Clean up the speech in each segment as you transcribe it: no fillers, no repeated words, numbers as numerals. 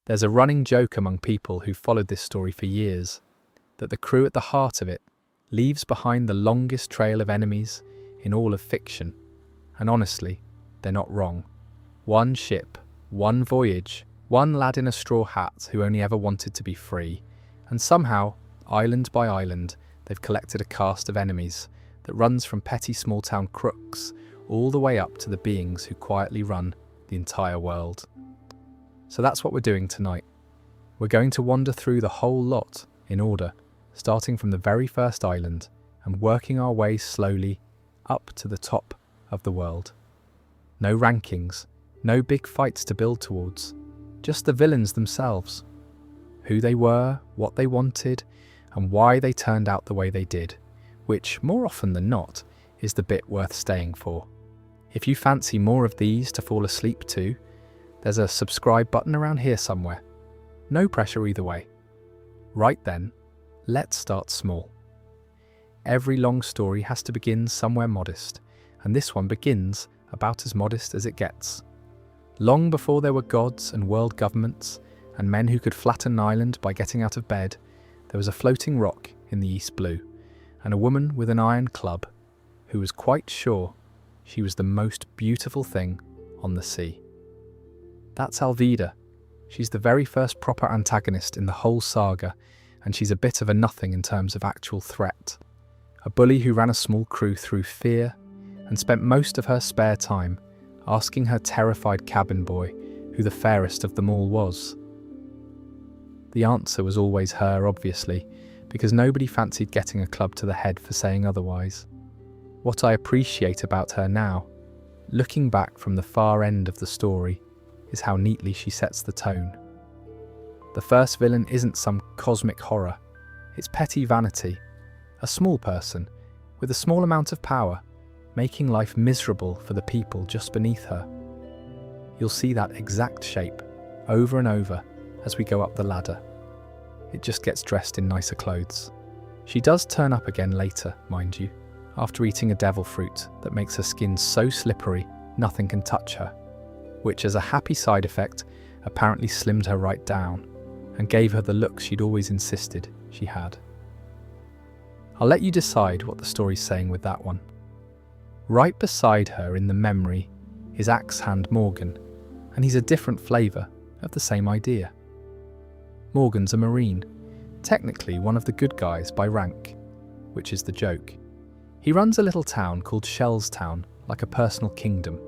There's a running joke among people who followed this story for years that the crew at the heart of it leaves behind the longest trail of enemies in all of fiction. And honestly, they're not wrong. One ship, one voyage, one lad in a straw hat who only ever wanted to be free, and somehow, island by island, they've collected a cast of enemies that runs from petty small-town crooks all the way up to the beings who quietly run the entire world. So that's what we're doing tonight. We're going to wander through the whole lot in order, starting from the very first island and working our way slowly up to the top of the world. No rankings, no big fights to build towards, just the villains themselves. Who they were, what they wanted, and why they turned out the way they did, which, more often than not, is the bit worth staying for. If you fancy more of these to fall asleep to, there's a subscribe button around here somewhere. No pressure either way. Right then, let's start small. Every long story has to begin somewhere modest, and this one begins about as modest as it gets. Long before there were gods and world governments, and men who could flatten an island by getting out of bed, there was a floating rock in the East Blue, and a woman with an iron club who was quite sure she was the most beautiful thing on the sea. That's Alvida. She's the very first proper antagonist in the whole saga, and she's a bit of a nothing in terms of actual threat. A bully who ran a small crew through fear and spent most of her spare time asking her terrified cabin boy who the fairest of them all was. The answer was always her, obviously, because nobody fancied getting a club to the head for saying otherwise. What I appreciate about her now, looking back from the far end of the story, is how neatly she sets the tone. The first villain isn't some cosmic horror, it's petty vanity, a small person with a small amount of power, making life miserable for the people just beneath her. You'll see that exact shape over and over as we go up the ladder. It just gets dressed in nicer clothes. She does turn up again later, mind you, after eating a devil fruit that makes her skin so slippery nothing can touch her, which as a happy side effect apparently slimmed her right down and gave her the look she'd always insisted she had. I'll let you decide what the story's saying with that one. Right beside her in the memory is Axe Hand Morgan, and he's a different flavour of the same idea. Morgan's a Marine, technically one of the good guys by rank, which is the joke. He runs a little town called Shellstown like a personal kingdom,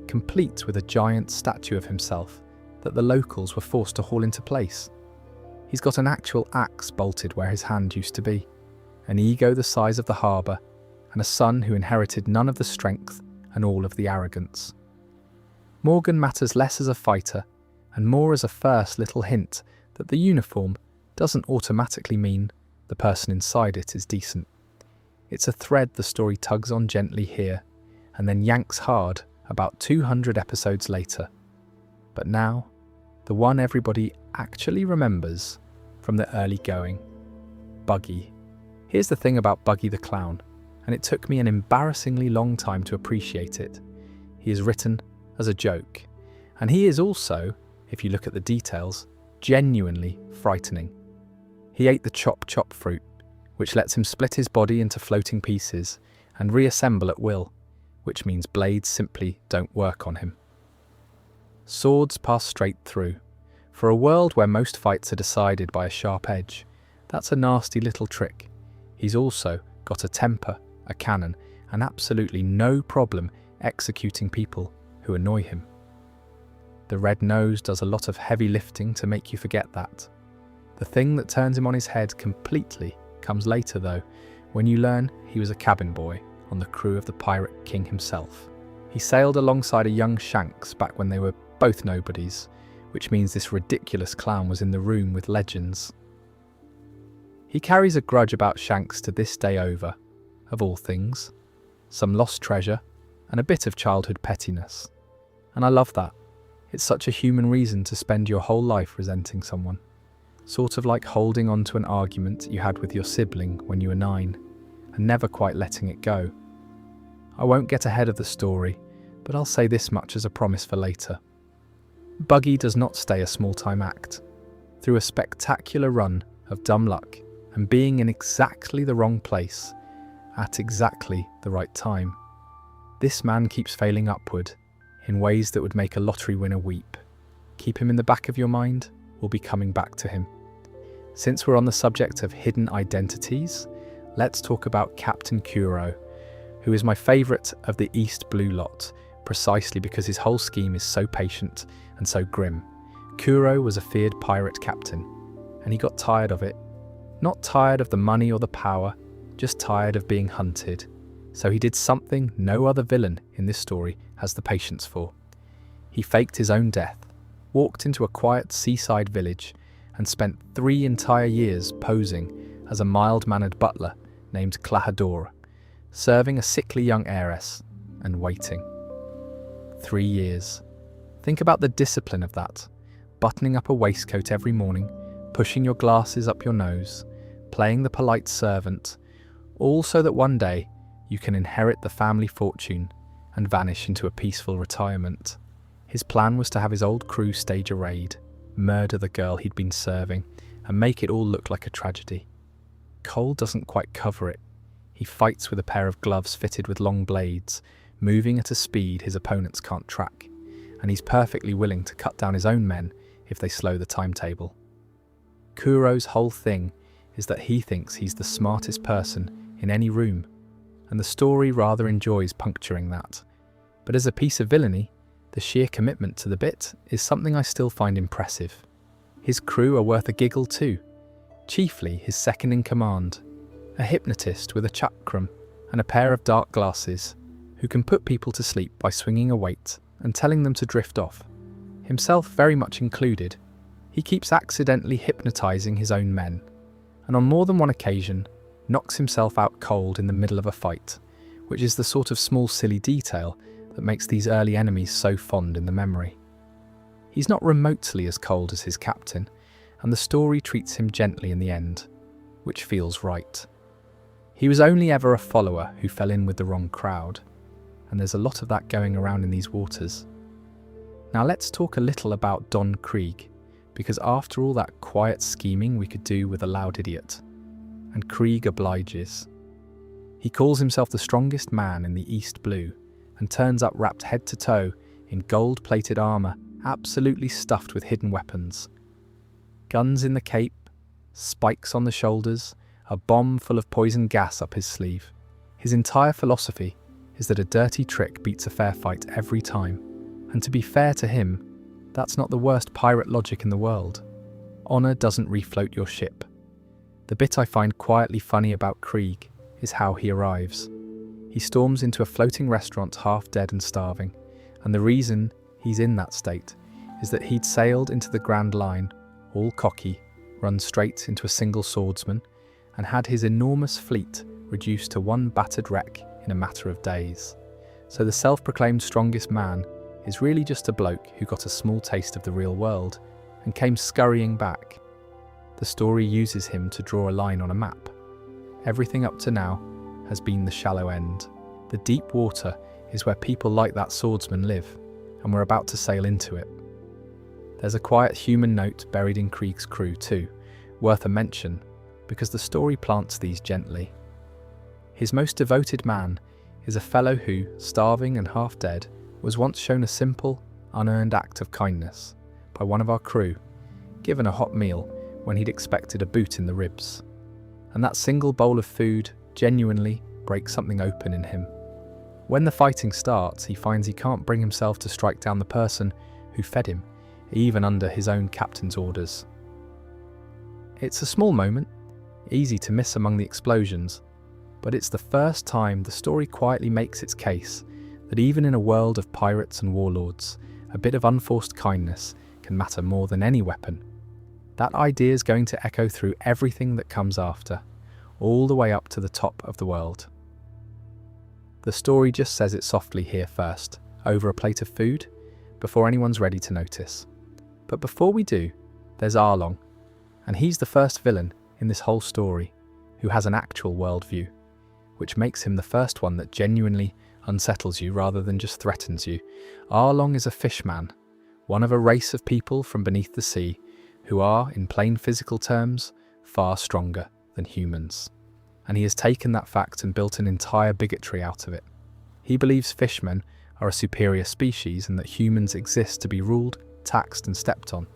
complete with a giant statue of himself that the locals were forced to haul into place. He's got an actual axe bolted where his hand used to be, an ego the size of the harbour, and a son who inherited none of the strength and all of the arrogance. Morgan matters less as a fighter and more as a first little hint that the uniform doesn't automatically mean the person inside it is decent. It's a thread the story tugs on gently here and then yanks hard about 200 episodes later. But now, the one everybody actually remembers from the early going. Buggy. Here's the thing about Buggy the Clown, and it took me an embarrassingly long time to appreciate it. He is written as a joke, and he is also, if you look at the details, genuinely frightening. He ate the chop fruit, which lets him split his body into floating pieces and reassemble at will, which means blades simply don't work on him. Swords pass straight through. For a world where most fights are decided by a sharp edge, that's a nasty little trick. He's also got a temper, a cannon, and absolutely no problem executing people who annoy him. The red nose does a lot of heavy lifting to make you forget that. The thing that turns him on his head completely comes later though, when you learn he was a cabin boy on the crew of the Pirate King himself. He sailed alongside a young Shanks back when they were both nobodies, which means this ridiculous clown was in the room with legends. He carries a grudge about Shanks to this day over, of all things, some lost treasure and a bit of childhood pettiness. And I love that. It's such a human reason to spend your whole life resenting someone. Sort of like holding on to an argument you had with your sibling when you were 9 and never quite letting it go. I won't get ahead of the story, but I'll say this much as a promise for later. Buggy does not stay a small-time act. Through a spectacular run of dumb luck and being in exactly the wrong place at exactly the right time, this man keeps failing upward in ways that would make a lottery winner weep. Keep him in the back of your mind, we'll be coming back to him. Since we're on the subject of hidden identities, let's talk about Captain Kuro, who is my favourite of the East Blue lot, precisely because his whole scheme is so patient and so grim. Kuro was a feared pirate captain, and he got tired of it. Not tired of the money or the power, just tired of being hunted. So he did something no other villain in this story has the patience for. He faked his own death, walked into a quiet seaside village, and spent 3 entire years posing as a mild-mannered butler named Clahadora, serving a sickly young heiress and waiting. 3 years. Think about the discipline of that. Buttoning up a waistcoat every morning, pushing your glasses up your nose, playing the polite servant, all so that one day you can inherit the family fortune and vanish into a peaceful retirement. His plan was to have his old crew stage a raid, murder the girl he'd been serving, and make it all look like a tragedy. Cole doesn't quite cover it. He fights with a pair of gloves fitted with long blades, moving at a speed his opponents can't track, and he's perfectly willing to cut down his own men if they slow the timetable. Kuro's whole thing is that he thinks he's the smartest person in any room, and the story rather enjoys puncturing that. But as a piece of villainy, the sheer commitment to the bit is something I still find impressive. His crew are worth a giggle too, chiefly his second-in-command, a hypnotist with a chakram and a pair of dark glasses, who can put people to sleep by swinging a weight and telling them to drift off. Himself very much included, he keeps accidentally hypnotizing his own men, and on more than one occasion knocks himself out cold in the middle of a fight, which is the sort of small silly detail that makes these early enemies so fond in the memory. He's not remotely as cold as his captain, and the story treats him gently in the end, which feels right. He was only ever a follower who fell in with the wrong crowd, and there's a lot of that going around in these waters. Now let's talk a little about Don Krieg, because after all that quiet scheming we could do with a loud idiot, and Krieg obliges. He calls himself the strongest man in the East Blue, and turns up wrapped head to toe in gold-plated armour, absolutely stuffed with hidden weapons. Guns in the cape, spikes on the shoulders, a bomb full of poison gas up his sleeve. His entire philosophy is that a dirty trick beats a fair fight every time, and to be fair to him, that's not the worst pirate logic in the world. Honour doesn't refloat your ship. The bit I find quietly funny about Krieg is how he arrives. He storms into a floating restaurant half dead and starving, and the reason he's in that state is that he'd sailed into the Grand Line, all cocky, run straight into a single swordsman, and had his enormous fleet reduced to one battered wreck in a matter of days. So the self-proclaimed strongest man is really just a bloke who got a small taste of the real world and came scurrying back. The story uses him to draw a line on a map. Everything up to now has been the shallow end. The deep water is where people like that swordsman live, and we're about to sail into it. There's a quiet human note buried in Krieg's crew too, worth a mention, because the story plants these gently. His most devoted man is a fellow who, starving and half dead, was once shown a simple, unearned act of kindness by one of our crew, given a hot meal when he'd expected a boot in the ribs. And that single bowl of food genuinely breaks something open in him. When the fighting starts, he finds he can't bring himself to strike down the person who fed him, even under his own captain's orders. It's a small moment, easy to miss among the explosions, but it's the first time the story quietly makes its case that even in a world of pirates and warlords, a bit of unforced kindness can matter more than any weapon. That idea is going to echo through everything that comes after, all the way up to the top of the world. The story just says it softly here first, over a plate of food, before anyone's ready to notice. But before we do, there's Arlong, and he's the first villain in this whole story who has an actual worldview, which makes him the first one that genuinely unsettles you rather than just threatens you. Arlong is a fishman, one of a race of people from beneath the sea who are, in plain physical terms, far stronger than humans. And he has taken that fact and built an entire bigotry out of it. He believes fishmen are a superior species and that humans exist to be ruled, taxed and stepped on.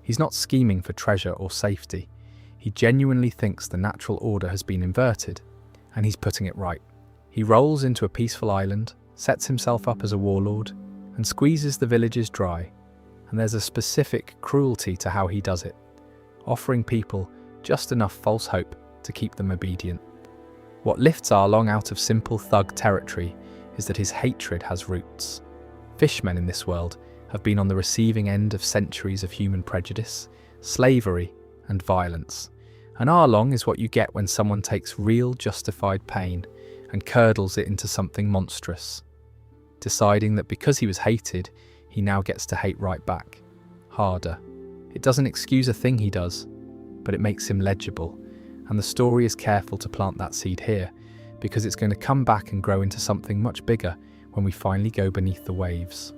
He's not scheming for treasure or safety. He genuinely thinks the natural order has been inverted, and he's putting it right. He rolls into a peaceful island, sets himself up as a warlord, and squeezes the villages dry. And there's a specific cruelty to how he does it, offering people just enough false hope to keep them obedient. What lifts Arlong out of simple thug territory is that his hatred has roots. Fishmen in this world have been on the receiving end of centuries of human prejudice, slavery, and violence. And Arlong is what you get when someone takes real justified pain and curdles it into something monstrous, deciding that because he was hated, he now gets to hate right back, harder. It doesn't excuse a thing he does, but it makes him legible, and the story is careful to plant that seed here, because it's going to come back and grow into something much bigger when we finally go beneath the waves.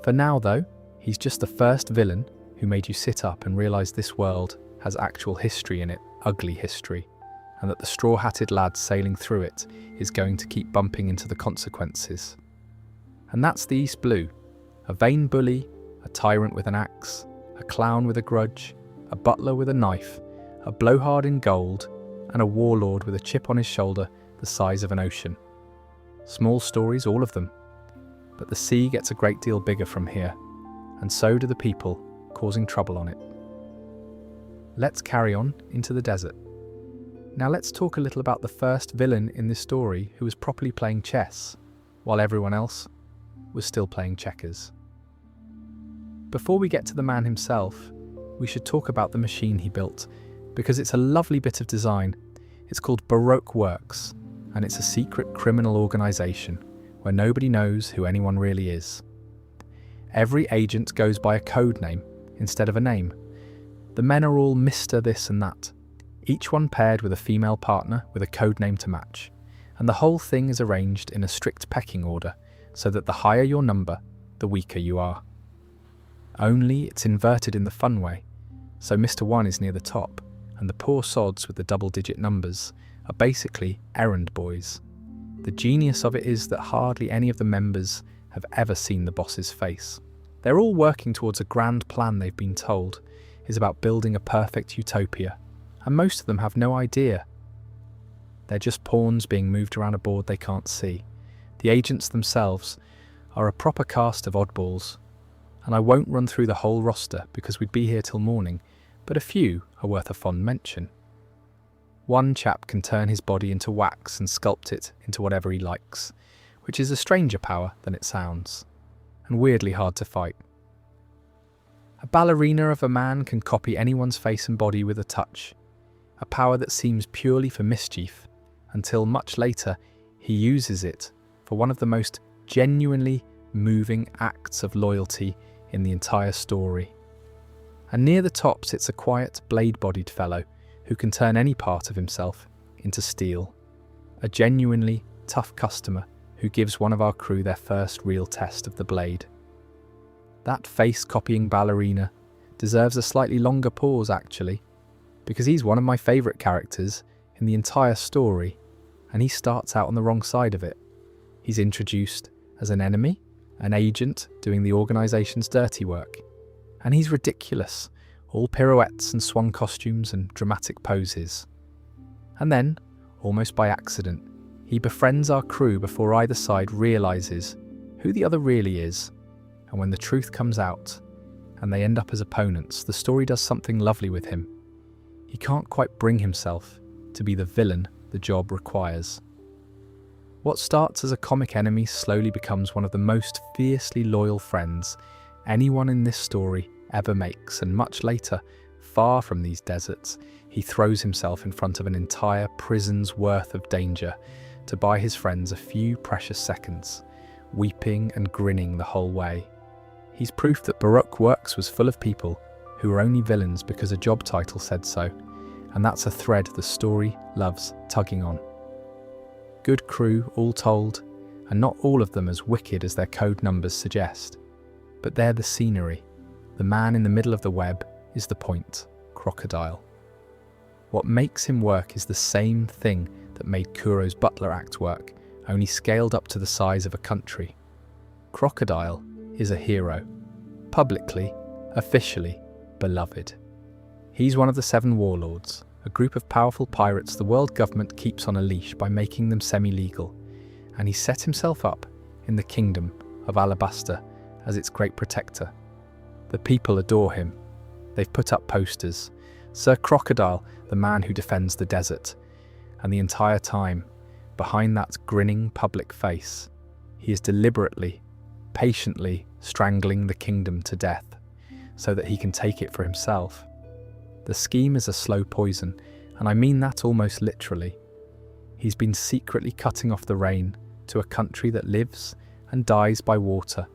For now though, he's just the first villain who made you sit up and realise this world has actual history in it, ugly history, and that the straw-hatted lad sailing through it is going to keep bumping into the consequences. And that's the East Blue, a vain bully, a tyrant with an axe, a clown with a grudge, a butler with a knife, a blowhard in gold, and a warlord with a chip on his shoulder the size of an ocean. Small stories, all of them, but the sea gets a great deal bigger from here, and so do the people causing trouble on it. Let's carry on into the desert. Now let's talk a little about the first villain in this story who was properly playing chess, while everyone else was still playing checkers. Before we get to the man himself, we should talk about the machine he built, because it's a lovely bit of design. It's called Baroque Works, and it's a secret criminal organisation where nobody knows who anyone really is. Every agent goes by a code name instead of a name. The men are all Mr. this and that, each one paired with a female partner with a code name to match, and the whole thing is arranged in a strict pecking order so that the higher your number, the weaker you are. Only it's inverted in the fun way, so Mr. 1 is near the top, and the poor sods with the double-digit numbers are basically errand boys. The genius of it is that hardly any of the members have ever seen the boss's face. They're all working towards a grand plan they've been told is about building a perfect utopia, and most of them have no idea. They're just pawns being moved around a board they can't see. The agents themselves are a proper cast of oddballs, and I won't run through the whole roster because we'd be here till morning, but a few are worth a fond mention. One chap can turn his body into wax and sculpt it into whatever he likes, which is a stranger power than it sounds, and weirdly hard to fight. A ballerina of a man can copy anyone's face and body with a touch, a power that seems purely for mischief, until much later he uses it for one of the most genuinely moving acts of loyalty in the entire story. And near the top sits a quiet, blade-bodied fellow who can turn any part of himself into steel. A genuinely tough customer who gives one of our crew their first real test of the blade. That face-copying ballerina deserves a slightly longer pause, actually, because he's one of my favourite characters in the entire story, and he starts out on the wrong side of it. He's introduced as an enemy, an agent doing the organisation's dirty work. And he's ridiculous, all pirouettes and swan costumes and dramatic poses. And then, almost by accident, he befriends our crew before either side realises who the other really is. And when the truth comes out, and they end up as opponents, the story does something lovely with him. He can't quite bring himself to be the villain the job requires. What starts as a comic enemy slowly becomes one of the most fiercely loyal friends anyone in this story ever makes, and much later, far from these deserts, he throws himself in front of an entire prison's worth of danger to buy his friends a few precious seconds, weeping and grinning the whole way. He's proof that Baroque Works was full of people who were only villains because a job title said so, and that's a thread the story loves tugging on. Good crew, all told, and not all of them as wicked as their code numbers suggest. But they're the scenery. The man in the middle of the web is the point, Crocodile. What makes him work is the same thing that made Kuro's butler act work, only scaled up to the size of a country. Crocodile is a hero. Publicly, officially, beloved. He's one of the 7 warlords, a group of powerful pirates the world government keeps on a leash by making them semi-legal, and he set himself up in the kingdom of Alabasta as its great protector. The people adore him. They've put up posters. Sir Crocodile, the man who defends the desert. And the entire time, behind that grinning public face, he is deliberately, patiently strangling the kingdom to death so that he can take it for himself. The scheme is a slow poison, and I mean that almost literally. He's been secretly cutting off the rain to a country that lives and dies by water,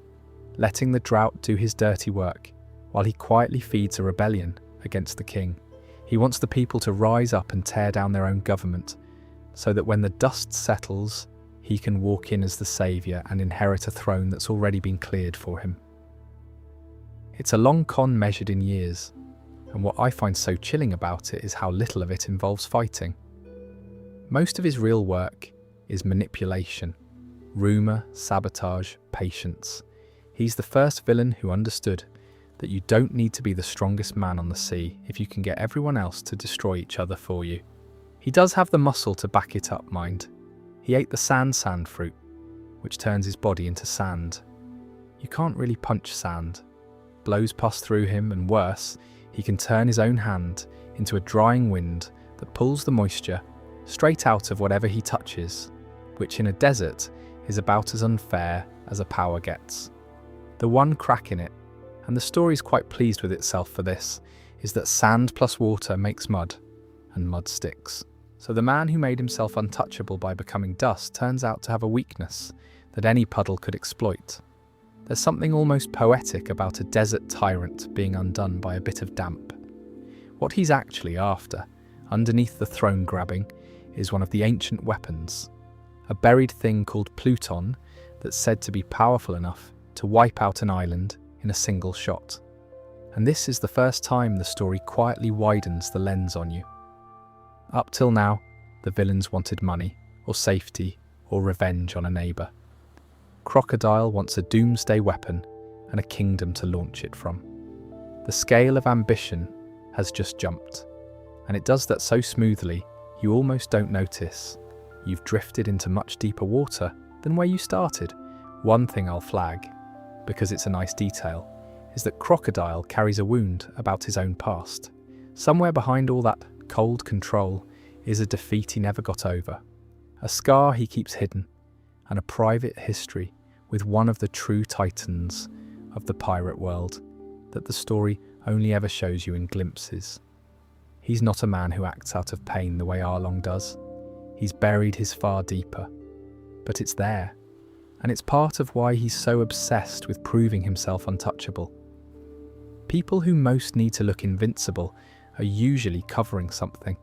letting the drought do his dirty work, while he quietly feeds a rebellion against the king. He wants the people to rise up and tear down their own government, so that when the dust settles, he can walk in as the saviour and inherit a throne that's already been cleared for him. It's a long con measured in years, and what I find so chilling about it is how little of it involves fighting. Most of his real work is manipulation, rumour, sabotage, patience. He's the first villain who understood that you don't need to be the strongest man on the sea if you can get everyone else to destroy each other for you. He does have the muscle to back it up, mind. He ate the sand fruit, which turns his body into sand. You can't really punch sand. Blows pass through him, and worse, he can turn his own hand into a drying wind that pulls the moisture straight out of whatever he touches, which in a desert is about as unfair as a power gets. The one crack in it, and the story's quite pleased with itself for this, is that sand plus water makes mud, and mud sticks. So the man who made himself untouchable by becoming dust turns out to have a weakness that any puddle could exploit. There's something almost poetic about a desert tyrant being undone by a bit of damp. What he's actually after, underneath the throne grabbing, is one of the ancient weapons, a buried thing called Pluton that's said to be powerful enough to wipe out an island in a single shot. And this is the first time the story quietly widens the lens on you. Up till now, the villains wanted money, or safety, or revenge on a neighbour. Crocodile wants a doomsday weapon and a kingdom to launch it from. The scale of ambition has just jumped, and it does that so smoothly you almost don't notice. You've drifted into much deeper water than where you started. One thing I'll flag, because it's a nice detail, is that Crocodile carries a wound about his own past. Somewhere behind all that cold control is a defeat he never got over, a scar he keeps hidden, and a private history with one of the true titans of the pirate world that the story only ever shows you in glimpses. He's not a man who acts out of pain the way Arlong does. He's buried his far deeper, but it's there, and it's part of why he's so obsessed with proving himself untouchable. People who most need to look invincible are usually covering something,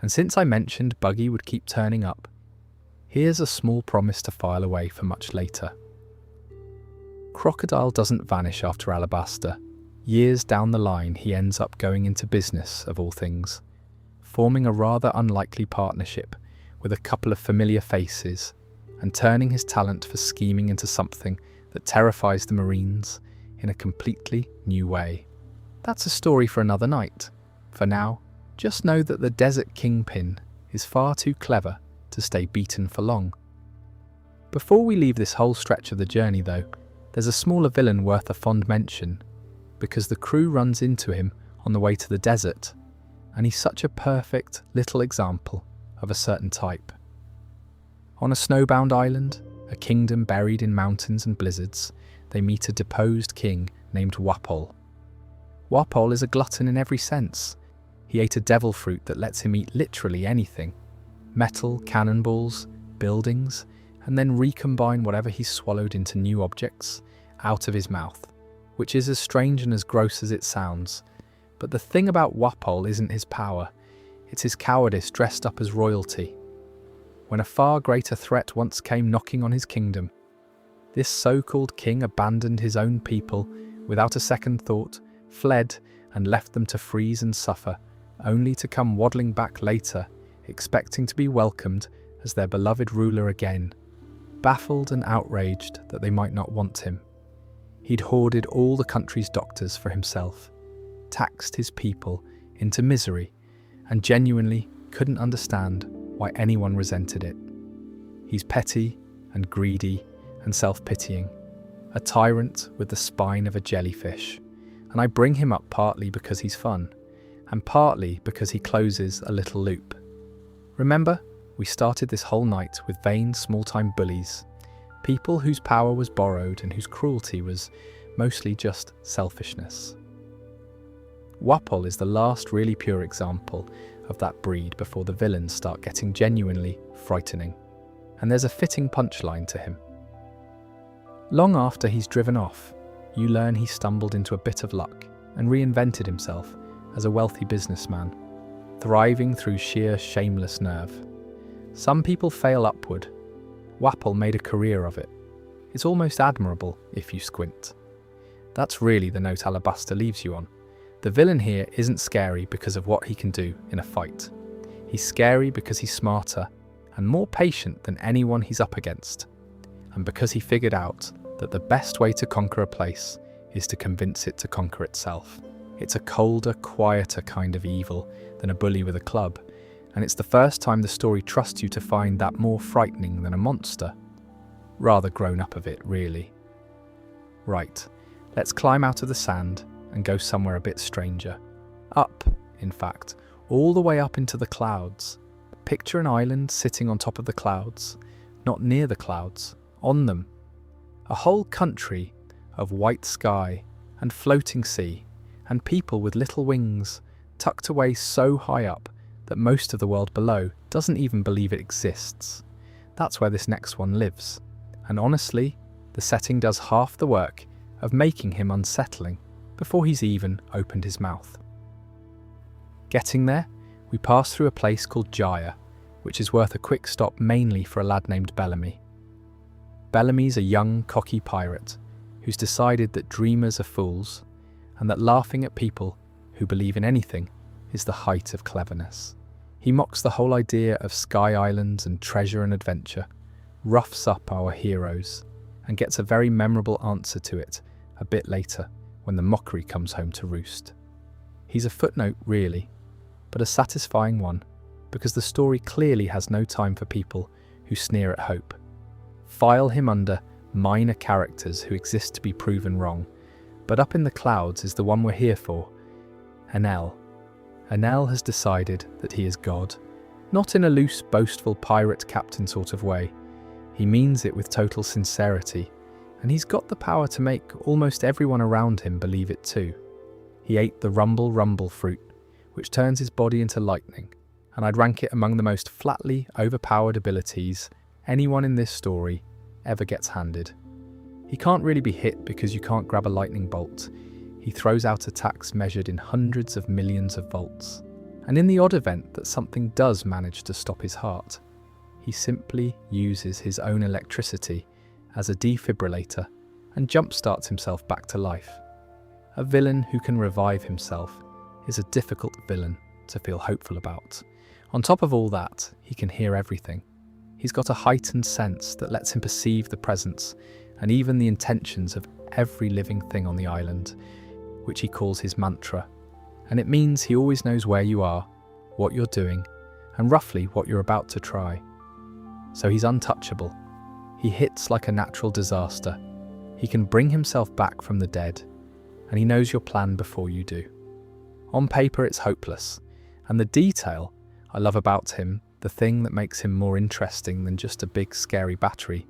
and since I mentioned Buggy would keep turning up, here's a small promise to file away for much later. Crocodile doesn't vanish after Alabasta. Years down the line, he ends up going into business, of all things, forming a rather unlikely partnership with a couple of familiar faces, and turning his talent for scheming into something that terrifies the Marines in a completely new way. That's a story for another night. For now, just know that the Desert Kingpin is far too clever to stay beaten for long. Before we leave this whole stretch of the journey though, there's a smaller villain worth a fond mention, because the crew runs into him on the way to the desert, and he's such a perfect little example of a certain type. On a snowbound island, a kingdom buried in mountains and blizzards, they meet a deposed king named Wapol. Wapol is a glutton in every sense. He ate a devil fruit that lets him eat literally anything. Metal, cannonballs, buildings, and then recombine whatever he's swallowed into new objects out of his mouth, which is as strange and as gross as it sounds. But the thing about Wapol isn't his power, it's his cowardice dressed up as royalty. When a far greater threat once came knocking on his kingdom, This so-called king abandoned his own people without a second thought, fled, and left them to freeze and suffer, only to come waddling back later, expecting to be welcomed as their beloved ruler again, baffled and outraged that they might not want him. He'd hoarded all the country's doctors for himself, taxed his people into misery, and genuinely couldn't understand why anyone resented it. He's petty and greedy and self-pitying, a tyrant with the spine of a jellyfish, and I bring him up partly because he's fun, and partly because he closes a little loop. Remember, we started this whole night with vain small-time bullies, people whose power was borrowed and whose cruelty was mostly just selfishness. Wapol is the last really pure example of that breed before the villains start getting genuinely frightening, and there's a fitting punchline to him. Long after he's driven off, you learn he stumbled into a bit of luck and reinvented himself as a wealthy businessman, thriving through sheer shameless nerve. Some people fail upward. Wapol made a career of it. It's almost admirable if you squint. That's really the note Alabaster leaves you on. The villain here isn't scary because of what he can do in a fight. He's scary because he's smarter and more patient than anyone he's up against, and because he figured out that the best way to conquer a place is to convince it to conquer itself. It's a colder, quieter kind of evil than a bully with a club, and it's the first time the story trusts you to find that more frightening than a monster. Rather grown up of it, really. Right, let's climb out of the sand and go somewhere a bit stranger. Up, in fact, all the way up into the clouds. Picture an island sitting on top of the clouds, not near the clouds, on them. A whole country of white sky and floating sea, and people with little wings, tucked away so high up that most of the world below doesn't even believe it exists. That's where this next one lives, and honestly, the setting does half the work of making him unsettling before he's even opened his mouth. Getting there, we pass through a place called Jaya, which is worth a quick stop mainly for a lad named Bellamy. Bellamy's a young, cocky pirate who's decided that dreamers are fools and that laughing at people who believe in anything is the height of cleverness. He mocks the whole idea of sky islands and treasure and adventure, roughs up our heroes, and gets a very memorable answer to it a bit later when the mockery comes home to roost. He's a footnote, really, but a satisfying one, because the story clearly has no time for people who sneer at hope. File him under minor characters who exist to be proven wrong, but up in the clouds is the one we're here for, Enel. Enel has decided that he is God, not in a loose, boastful pirate captain sort of way. He means it with total sincerity, and he's got the power to make almost everyone around him believe it too. He ate the rumble fruit, which turns his body into lightning, and I'd rank it among the most flatly overpowered abilities anyone in this story ever gets handed. He can't really be hit because you can't grab a lightning bolt. He throws out attacks measured in hundreds of millions of volts. And in the odd event that something does manage to stop his heart, he simply uses his own electricity as a defibrillator and jumpstarts himself back to life. A villain who can revive himself is a difficult villain to feel hopeful about. On top of all that, he can hear everything. He's got a heightened sense that lets him perceive the presence and even the intentions of every living thing on the island, which he calls his mantra. And it means he always knows where you are, what you're doing, and roughly what you're about to try. So he's untouchable. He hits like a natural disaster. He can bring himself back from the dead, and he knows your plan before you do. On paper, it's hopeless, and the detail I love about him, the thing that makes him more interesting than just a big scary battery,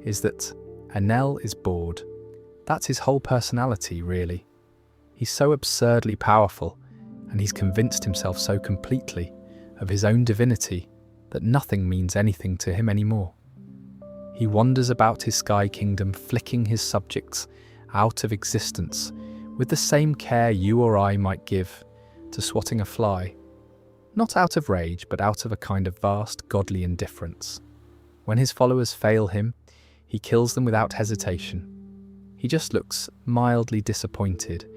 is that Enel is bored. That's his whole personality, really. He's so absurdly powerful, and he's convinced himself so completely of his own divinity that nothing means anything to him anymore. He wanders about his sky kingdom, flicking his subjects out of existence with the same care you or I might give to swatting a fly. Not out of rage, but out of a kind of vast, godly indifference. When his followers fail him, He kills them without hesitation. He just looks mildly disappointed,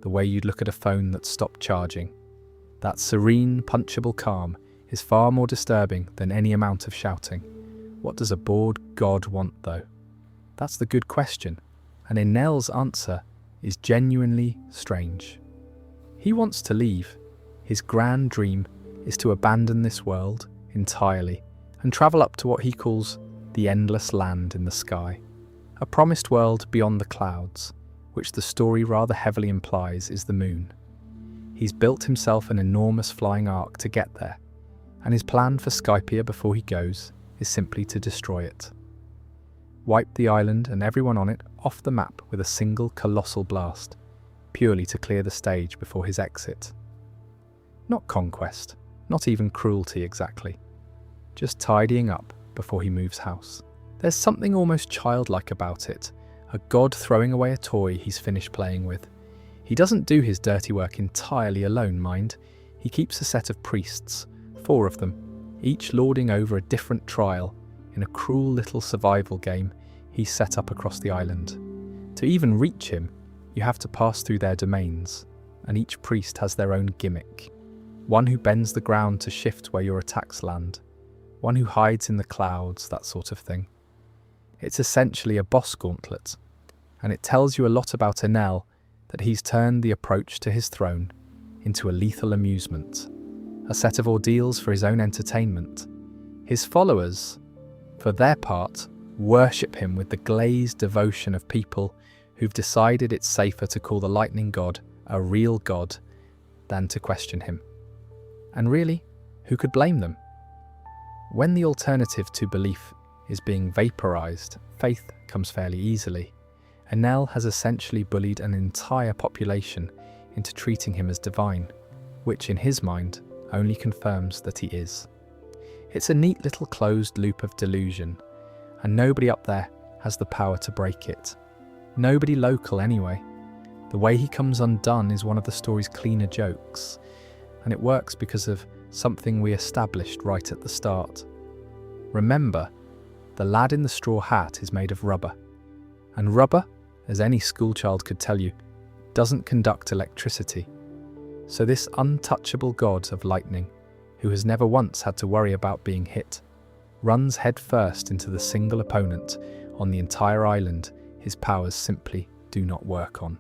the way you'd look at a phone that's stopped charging. That serene, punchable calm is far more disturbing than any amount of shouting. What does a bored god want, though? That's the good question, and Enel's answer is genuinely strange. He wants to leave. His grand dream is to abandon this world entirely and travel up to what he calls the endless land in the sky, a promised world beyond the clouds, which the story rather heavily implies is the moon. He's built himself an enormous flying ark to get there, and his plan for Skypiea before he goes is simply to destroy it. Wipe the island and everyone on it off the map with a single colossal blast, purely to clear the stage before his exit. Not conquest, not even cruelty exactly, just tidying up before he moves house. There's something almost childlike about it, a god throwing away a toy he's finished playing with. He doesn't do his dirty work entirely alone, mind. He keeps a set of priests, 4 of them, each lording over a different trial in a cruel little survival game he's set up across the island. To even reach him, you have to pass through their domains, and each priest has their own gimmick. One who bends the ground to shift where your attacks land, one who hides in the clouds, that sort of thing. It's essentially a boss gauntlet, and it tells you a lot about Enel, that he's turned the approach to his throne into a lethal amusement, a set of ordeals for his own entertainment. His followers, for their part, worship him with the glazed devotion of people who've decided it's safer to call the lightning god a real god than to question him. And really, who could blame them? When the alternative to belief is being vaporized, faith comes fairly easily. Enel has essentially bullied an entire population into treating him as divine, which in his mind only confirms that he is. It's a neat little closed loop of delusion, and nobody up there has the power to break it. Nobody local anyway. The way he comes undone is one of the story's cleaner jokes, and it works because of something we established right at the start. Remember, the lad in the straw hat is made of rubber, and rubber, as any schoolchild could tell you, doesn't conduct electricity. So this untouchable god of lightning, who has never once had to worry about being hit, runs headfirst into the single opponent on the entire island his powers simply do not work on.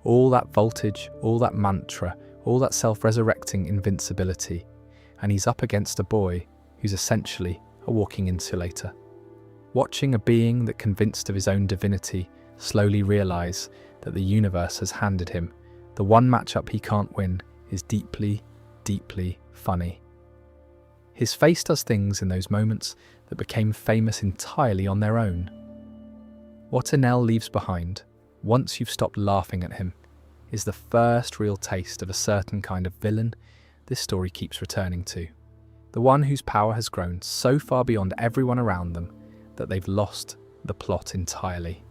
All that voltage, all that mantra, all that self-resurrecting invincibility, and he's up against a boy who's essentially a walking insulator. Watching a being that convinced of his own divinity slowly realise that the universe has handed him the one matchup he can't win is deeply, deeply funny. His face does things in those moments that became famous entirely on their own. What Enel leaves behind, once you've stopped laughing at him, is the first real taste of a certain kind of villain this story keeps returning to. The one whose power has grown so far beyond everyone around them that they've lost the plot entirely.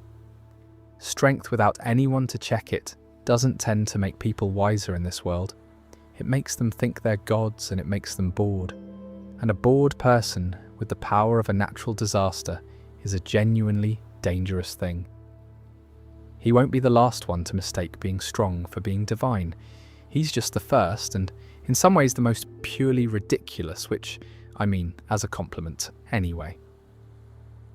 Strength without anyone to check it doesn't tend to make people wiser in this world. It makes them think they're gods, and it makes them bored. And a bored person with the power of a natural disaster is a genuinely dangerous thing. He won't be the last one to mistake being strong for being divine. He's just the first, and in some ways the most purely ridiculous, which, I mean, as a compliment, anyway.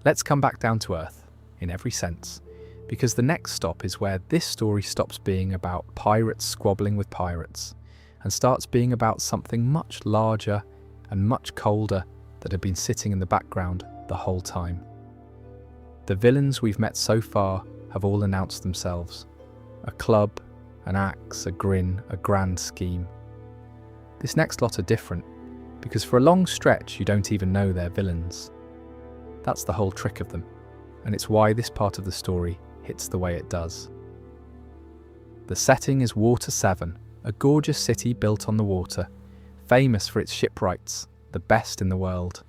Let's come back down to earth, in every sense, because the next stop is where this story stops being about pirates squabbling with pirates, and starts being about something much larger and much colder that had been sitting in the background the whole time. The villains we've met so far have all announced themselves. A club, an axe, a grin, a grand scheme. This next lot are different, because for a long stretch you don't even know they're villains. That's the whole trick of them, and it's why this part of the story hits the way it does. The setting is Water 7, a gorgeous city built on the water, famous for its shipwrights, the best in the world.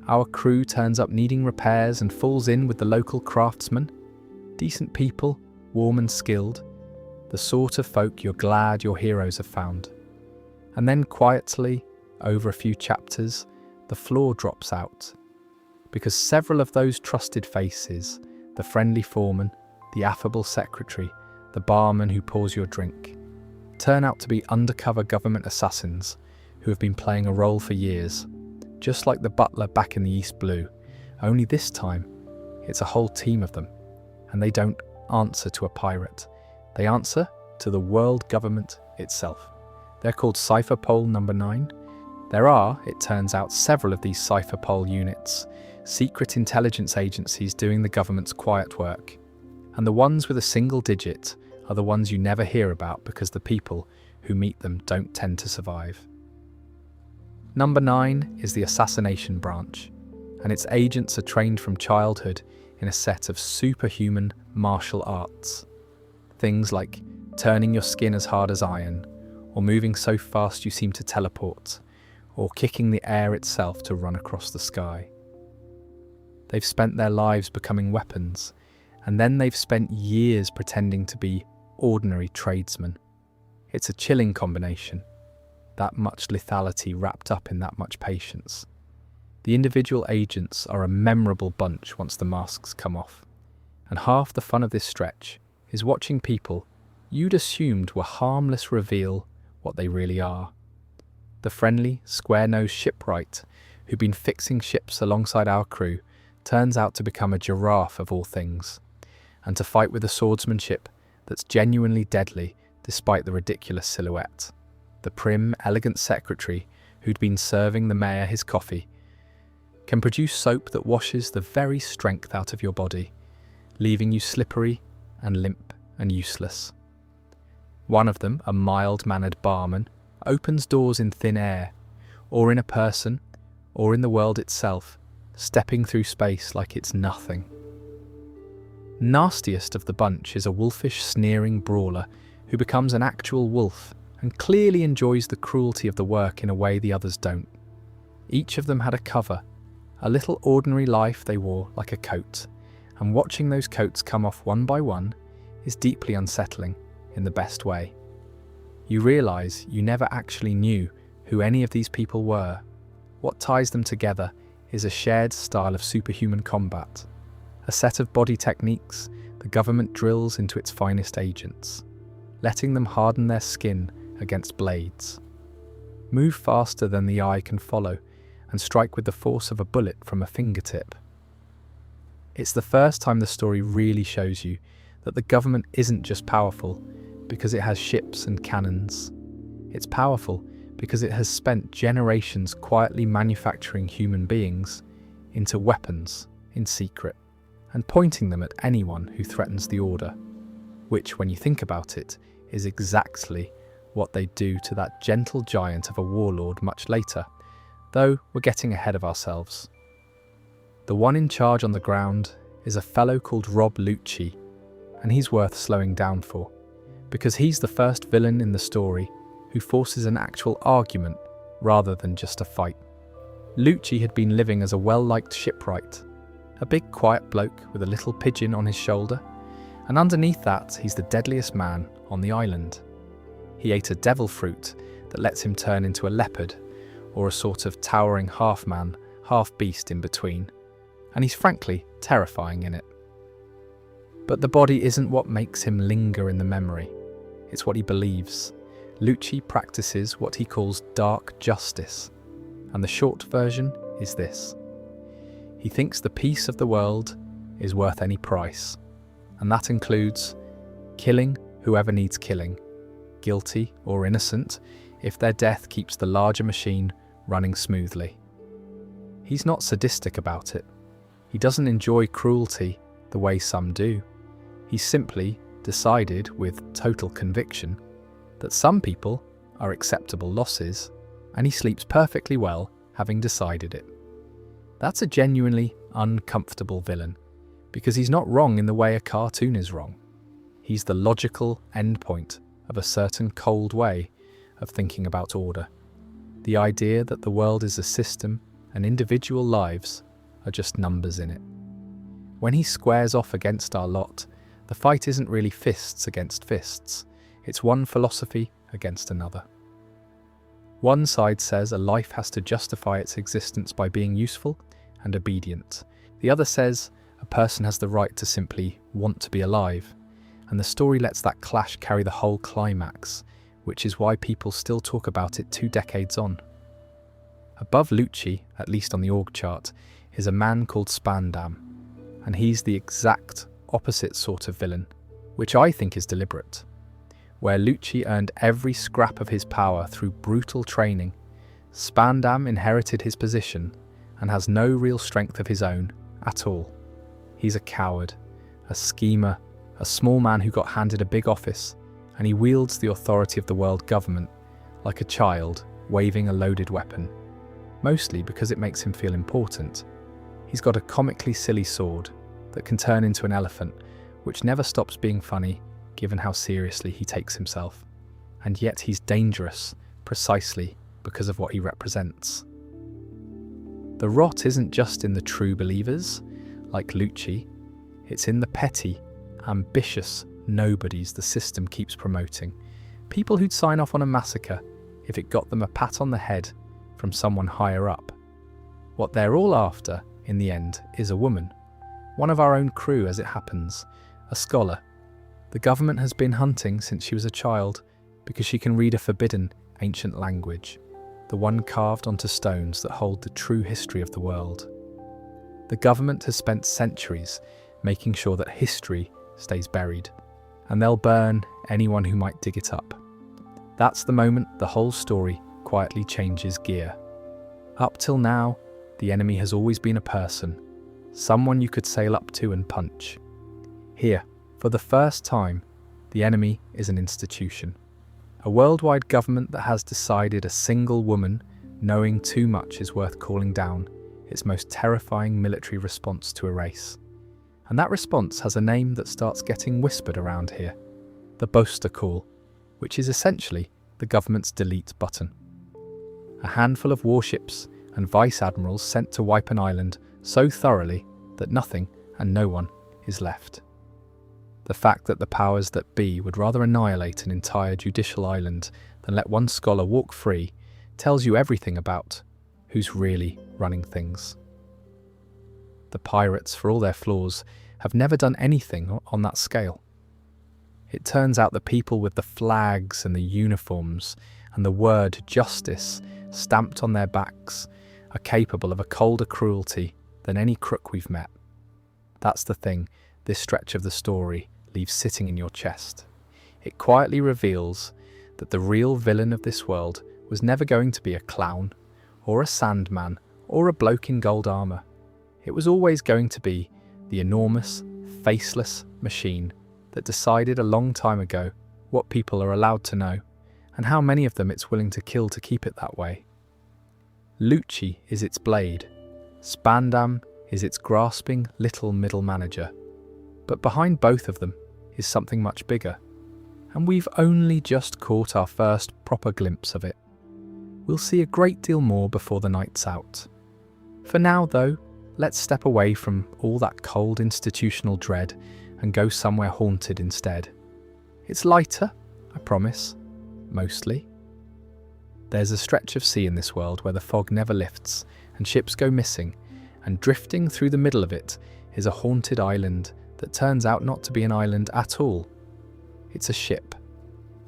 Our crew turns up needing repairs and falls in with the local craftsmen. Decent people, warm and skilled, the sort of folk you're glad your heroes have found. And then quietly, over a few chapters, the floor drops out, because several of those trusted faces, the friendly foreman, the affable secretary, the barman who pours your drink, turn out to be undercover government assassins who have been playing a role for years, just like the butler back in the East Blue, only this time it's a whole team of them, and they don't answer to a pirate. They answer to the world government itself. They're called Cipher Pole Number 9. There are, it turns out, several of these Cipher Pole units, secret intelligence agencies doing the government's quiet work. And the ones with a single digit are the ones you never hear about because the people who meet them don't tend to survive. Number 9 is the assassination branch, and its agents are trained from childhood in a set of superhuman martial arts. Things like turning your skin as hard as iron, or moving so fast you seem to teleport, or kicking the air itself to run across the sky. They've spent their lives becoming weapons, and then they've spent years pretending to be ordinary tradesmen. It's a chilling combination, that much lethality wrapped up in that much patience. The individual agents are a memorable bunch once the masks come off, and half the fun of this stretch is watching people you'd assumed were harmless reveal what they really are. The friendly, square-nosed shipwright who'd been fixing ships alongside our crew turns out to become a giraffe of all things, and to fight with a swordsmanship that's genuinely deadly despite the ridiculous silhouette. The prim, elegant secretary who'd been serving the mayor his coffee can produce soap that washes the very strength out of your body, leaving you slippery and limp and useless. One of them, a mild-mannered barman, opens doors in thin air, or in a person, or in the world itself, stepping through space like it's nothing. Nastiest of the bunch is a wolfish, sneering brawler who becomes an actual wolf and clearly enjoys the cruelty of the work in a way the others don't. Each of them had a cover, a little ordinary life they wore like a coat, and watching those coats come off one by one is deeply unsettling in the best way. You realise you never actually knew who any of these people were. What ties them together is a shared style of superhuman combat, a set of body techniques the government drills into its finest agents, letting them harden their skin against blades, move faster than the eye can follow, and strike with the force of a bullet from a fingertip. It's the first time the story really shows you that the government isn't just powerful because it has ships and cannons. It's powerful because it has spent generations quietly manufacturing human beings into weapons in secret and pointing them at anyone who threatens the order, which, when you think about it, is exactly what they do to that gentle giant of a warlord much later, though we're getting ahead of ourselves. The one in charge on the ground is a fellow called Rob Lucci, and he's worth slowing down for, because he's the first villain in the story who forces an actual argument rather than just a fight. Lucci had been living as a well-liked shipwright, a big quiet bloke with a little pigeon on his shoulder, and underneath that he's the deadliest man on the island. He ate a devil fruit that lets him turn into a leopard, or a sort of towering half-man, half-beast in between, and he's frankly terrifying in it. But the body isn't what makes him linger in the memory, it's what he believes. Lucci practices what he calls dark justice, and the short version is this. He thinks the peace of the world is worth any price, and that includes killing whoever needs killing, guilty or innocent, if their death keeps the larger machine running smoothly. He's not sadistic about it. He doesn't enjoy cruelty the way some do. He's simply decided with total conviction that some people are acceptable losses, and he sleeps perfectly well having decided it. That's a genuinely uncomfortable villain, because he's not wrong in the way a cartoon is wrong. He's the logical endpoint of a certain cold way of thinking about order. The idea that the world is a system and individual lives are just numbers in it. When he squares off against our lot, the fight isn't really fists against fists. It's one philosophy against another. One side says a life has to justify its existence by being useful, and obedient. The other says a person has the right to simply want to be alive, and the story lets that clash carry the whole climax, which is why people still talk about it 2 decades on. Above Lucci, at least on the org chart, is a man called Spandam, and he's the exact opposite sort of villain, which I think is deliberate. Where Lucci earned every scrap of his power through brutal training, Spandam inherited his position and has no real strength of his own at all. He's a coward, a schemer, a small man who got handed a big office, and he wields the authority of the world government like a child waving a loaded weapon, mostly because it makes him feel important. He's got a comically silly sword that can turn into an elephant, which never stops being funny given how seriously he takes himself. And yet he's dangerous precisely because of what he represents. The rot isn't just in the true believers, like Lucci, it's in the petty, ambitious nobodies the system keeps promoting. People who'd sign off on a massacre if it got them a pat on the head from someone higher up. What they're all after, in the end, is a woman. One of our own crew, as it happens, a scholar. The government has been hunting since she was a child because she can read a forbidden ancient language, the one carved onto stones that hold the true history of the world. The government has spent centuries making sure that history stays buried, and they'll burn anyone who might dig it up. That's the moment the whole story quietly changes gear. Up till now, the enemy has always been a person, someone you could sail up to and punch. Here, for the first time, the enemy is an institution. A worldwide government that has decided a single woman knowing too much is worth calling down its most terrifying military response to a race. And that response has a name that starts getting whispered around here, the Boaster Call, which is essentially the government's delete button. A handful of warships and vice admirals sent to wipe an island so thoroughly that nothing and no one is left. The fact that the powers that be would rather annihilate an entire judicial island than let one scholar walk free tells you everything about who's really running things. The pirates, for all their flaws, have never done anything on that scale. It turns out the people with the flags and the uniforms and the word justice stamped on their backs are capable of a colder cruelty than any crook we've met. That's the thing this stretch of the story leaves sitting in your chest. It quietly reveals that the real villain of this world was never going to be a clown, or a sandman, or a bloke in gold armour. It was always going to be the enormous, faceless machine that decided a long time ago what people are allowed to know, and how many of them it's willing to kill to keep it that way. Lucci is its blade, Spandam is its grasping little middle manager. But behind both of them is something much bigger, and we've only just caught our first proper glimpse of it. We'll see a great deal more before the night's out. For now, though, let's step away from all that cold institutional dread and go somewhere haunted instead. It's lighter, I promise, mostly. There's a stretch of sea in this world where the fog never lifts and ships go missing, and drifting through the middle of it is a haunted island that turns out not to be an island at all. It's a ship,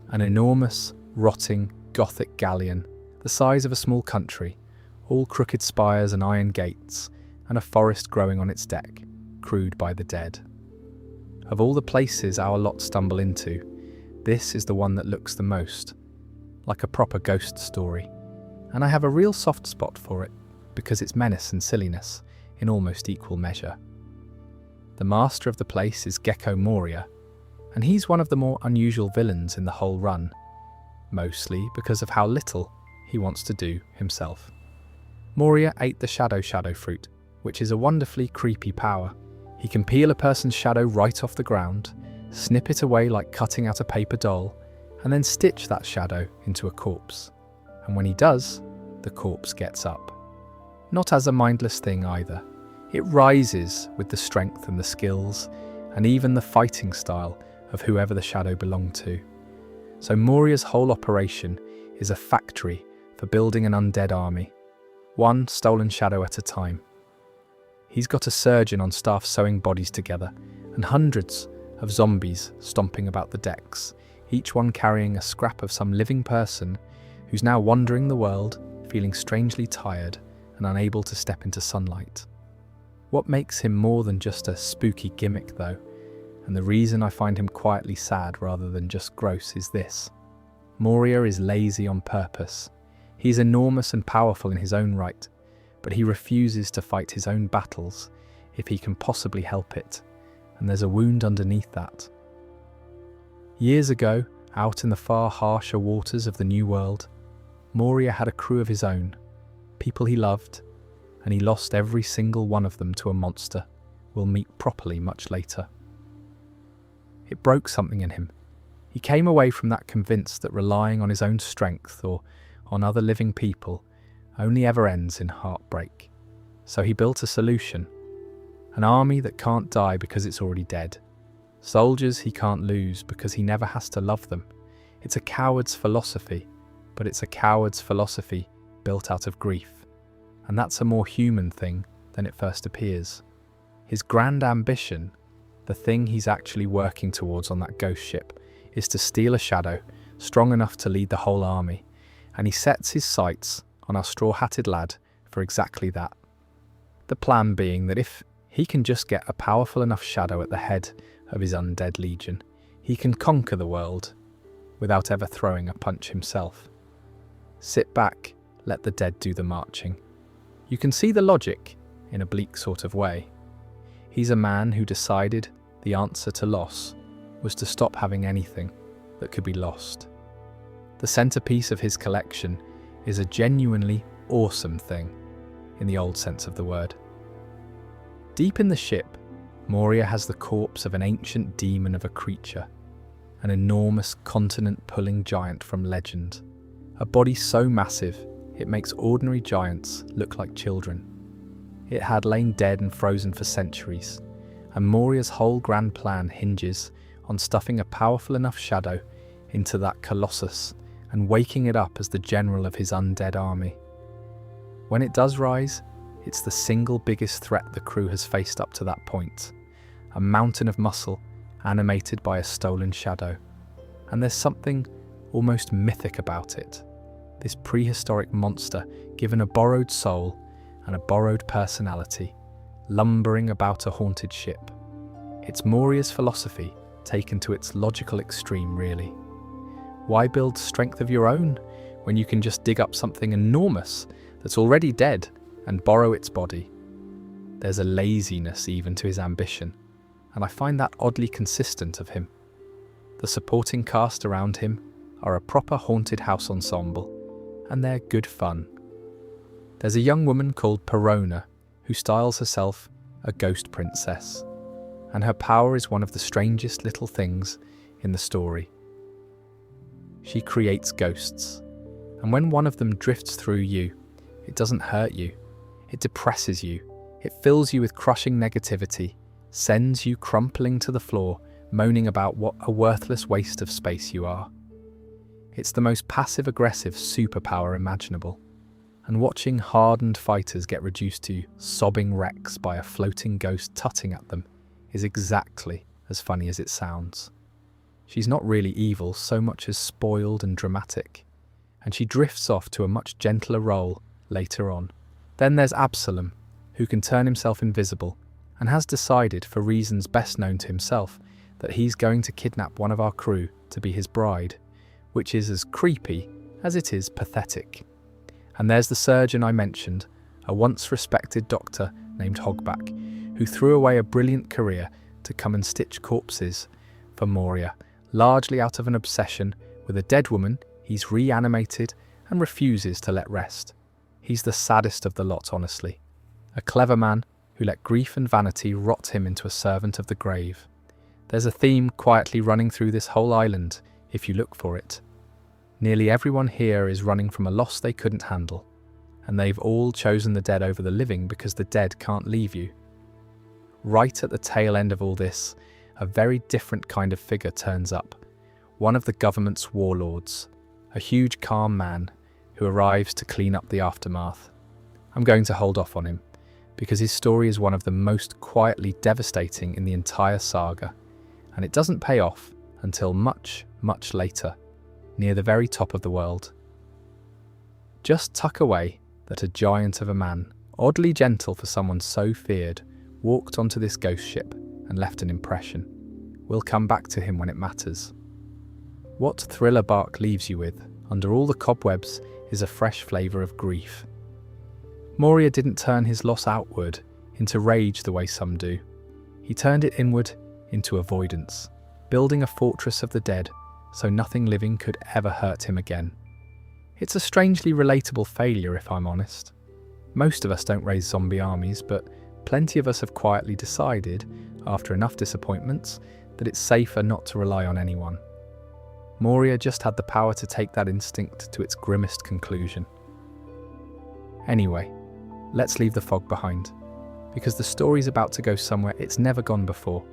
an enormous, rotting, Gothic galleon, the size of a small country, all crooked spires and iron gates, and a forest growing on its deck, crewed by the dead. Of all the places our lot stumble into, this is the one that looks the most like a proper ghost story, and I have a real soft spot for it because its menace and silliness in almost equal measure. The master of the place is Gecko Moria, and he's one of the more unusual villains in the whole run, mostly because of how little he wants to do himself. Moria ate the shadow fruit, which is a wonderfully creepy power. He can peel a person's shadow right off the ground, snip it away like cutting out a paper doll, and then stitch that shadow into a corpse. And when he does, the corpse gets up. Not as a mindless thing either. It rises with the strength and the skills, and even the fighting style of whoever the shadow belonged to. So Moria's whole operation is a factory for building an undead army, one stolen shadow at a time. He's got a surgeon on staff sewing bodies together, and hundreds of zombies stomping about the decks, each one carrying a scrap of some living person who's now wandering the world, feeling strangely tired and unable to step into sunlight. What makes him more than just a spooky gimmick, though, and the reason I find him quietly sad rather than just gross, is this. Moria is lazy on purpose. He's enormous and powerful in his own right, but he refuses to fight his own battles if he can possibly help it, and there's a wound underneath that. Years ago, out in the far harsher waters of the New World, Moria had a crew of his own, people he loved, and he lost every single one of them to a monster we'll meet properly much later. It broke something in him. He came away from that convinced that relying on his own strength or on other living people only ever ends in heartbreak. So he built a solution. An army that can't die because it's already dead. Soldiers he can't lose because he never has to love them. It's a coward's philosophy, but it's a coward's philosophy built out of grief. And that's a more human thing than it first appears. His grand ambition, the thing he's actually working towards on that ghost ship, is to steal a shadow strong enough to lead the whole army, and he sets his sights on our straw-hatted lad for exactly that. The plan being that if he can just get a powerful enough shadow at the head of his undead legion, he can conquer the world without ever throwing a punch himself. Sit back, let the dead do the marching. You can see the logic in a bleak sort of way. He's a man who decided the answer to loss was to stop having anything that could be lost. The centerpiece of his collection is a genuinely awesome thing, in the old sense of the word. Deep in the ship, Moria has the corpse of an ancient demon of a creature, an enormous continent-pulling giant from legend, a body so massive it makes ordinary giants look like children. It had lain dead and frozen for centuries, and Moria's whole grand plan hinges on stuffing a powerful enough shadow into that colossus and waking it up as the general of his undead army. When it does rise, it's the single biggest threat the crew has faced up to that point, a mountain of muscle animated by a stolen shadow. And there's something almost mythic about it, this prehistoric monster given a borrowed soul and a borrowed personality, lumbering about a haunted ship. It's Moria's philosophy taken to its logical extreme, really. Why build strength of your own when you can just dig up something enormous that's already dead and borrow its body? There's a laziness even to his ambition, and I find that oddly consistent of him. The supporting cast around him are a proper haunted house ensemble, and they're good fun. There's a young woman called Perona who styles herself a ghost princess, and her power is one of the strangest little things in the story. She creates ghosts, and when one of them drifts through you, it doesn't hurt you, it depresses you, it fills you with crushing negativity, sends you crumpling to the floor, moaning about what a worthless waste of space you are. It's the most passive-aggressive superpower imaginable, and watching hardened fighters get reduced to sobbing wrecks by a floating ghost tutting at them is exactly as funny as it sounds. She's not really evil so much as spoiled and dramatic, and she drifts off to a much gentler role later on. Then there's Absalom, who can turn himself invisible, and has decided, for reasons best known to himself, that he's going to kidnap one of our crew to be his bride, which is as creepy as it is pathetic. And there's the surgeon I mentioned, a once respected doctor named Hogback, who threw away a brilliant career to come and stitch corpses for Moria, largely out of an obsession with a dead woman he's reanimated and refuses to let rest. He's the saddest of the lot, honestly. A clever man who let grief and vanity rot him into a servant of the grave. There's a theme quietly running through this whole island, if you look for it. Nearly everyone here is running from a loss they couldn't handle, and they've all chosen the dead over the living because the dead can't leave you. Right at the tail end of all this, a very different kind of figure turns up, one of the government's warlords, a huge calm man who arrives to clean up the aftermath. I'm going to hold off on him, because his story is one of the most quietly devastating in the entire saga, and it doesn't pay off until much, much later, near the very top of the world. Just tuck away that a giant of a man, oddly gentle for someone so feared, walked onto this ghost ship and left an impression. We'll come back to him when it matters. What thriller Bark leaves you with, under all the cobwebs, is a fresh flavour of grief. Moria didn't turn his loss outward into rage the way some do. He turned it inward into avoidance, building a fortress of the dead so nothing living could ever hurt him again. It's a strangely relatable failure, if I'm honest. Most of us don't raise zombie armies, but plenty of us have quietly decided, after enough disappointments, that it's safer not to rely on anyone. Moria just had the power to take that instinct to its grimmest conclusion. Anyway, let's leave the fog behind, because the story's about to go somewhere it's never gone before.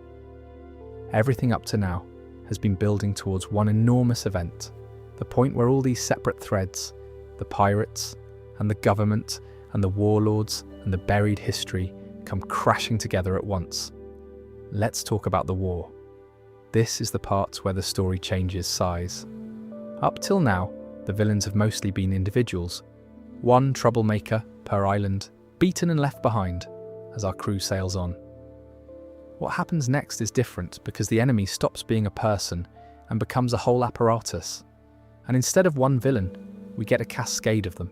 Everything up to now has been building towards one enormous event, the point where all these separate threads, the pirates and the government and the warlords and the buried history, come crashing together at once. Let's talk about the war. This is the part where the story changes size. Up till now, the villains have mostly been individuals, one troublemaker per island, beaten and left behind as our crew sails on. What happens next is different because the enemy stops being a person and becomes a whole apparatus. And instead of one villain, we get a cascade of them,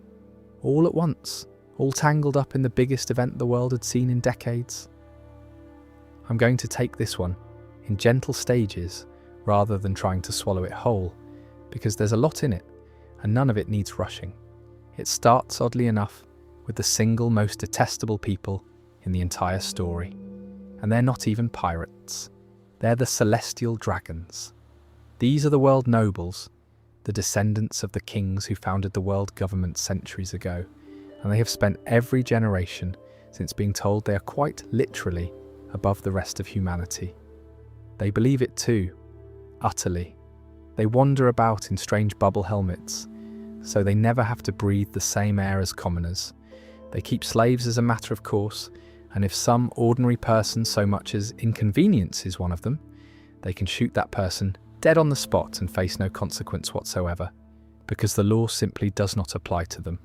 all at once, all tangled up in the biggest event the world had seen in decades. I'm going to take this one in gentle stages rather than trying to swallow it whole, because there's a lot in it and none of it needs rushing. It starts, oddly enough, with the single most detestable people in the entire story. And they're not even pirates. They're the celestial dragons. These are the world nobles, the descendants of the kings who founded the world government centuries ago, and they have spent every generation since being told they are quite literally above the rest of humanity. They believe it too, utterly. They wander about in strange bubble helmets, so they never have to breathe the same air as commoners. They keep slaves as a matter of course, and if some ordinary person so much as inconveniences one of them, they can shoot that person dead on the spot and face no consequence whatsoever, because the law simply does not apply to them.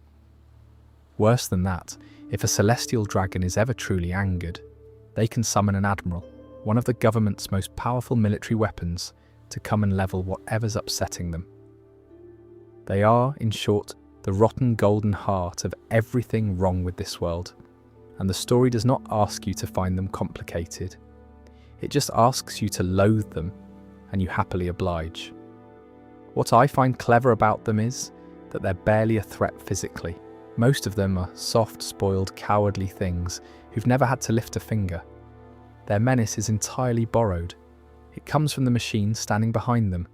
Worse than that, if a celestial dragon is ever truly angered, they can summon an admiral, one of the government's most powerful military weapons, to come and level whatever's upsetting them. They are, in short, the rotten golden heart of everything wrong with this world, and the story does not ask you to find them complicated. It just asks you to loathe them, and you happily oblige. What I find clever about them is that they're barely a threat physically. Most of them are soft, spoiled, cowardly things who've never had to lift a finger. Their menace is entirely borrowed. It comes from the machine standing behind them,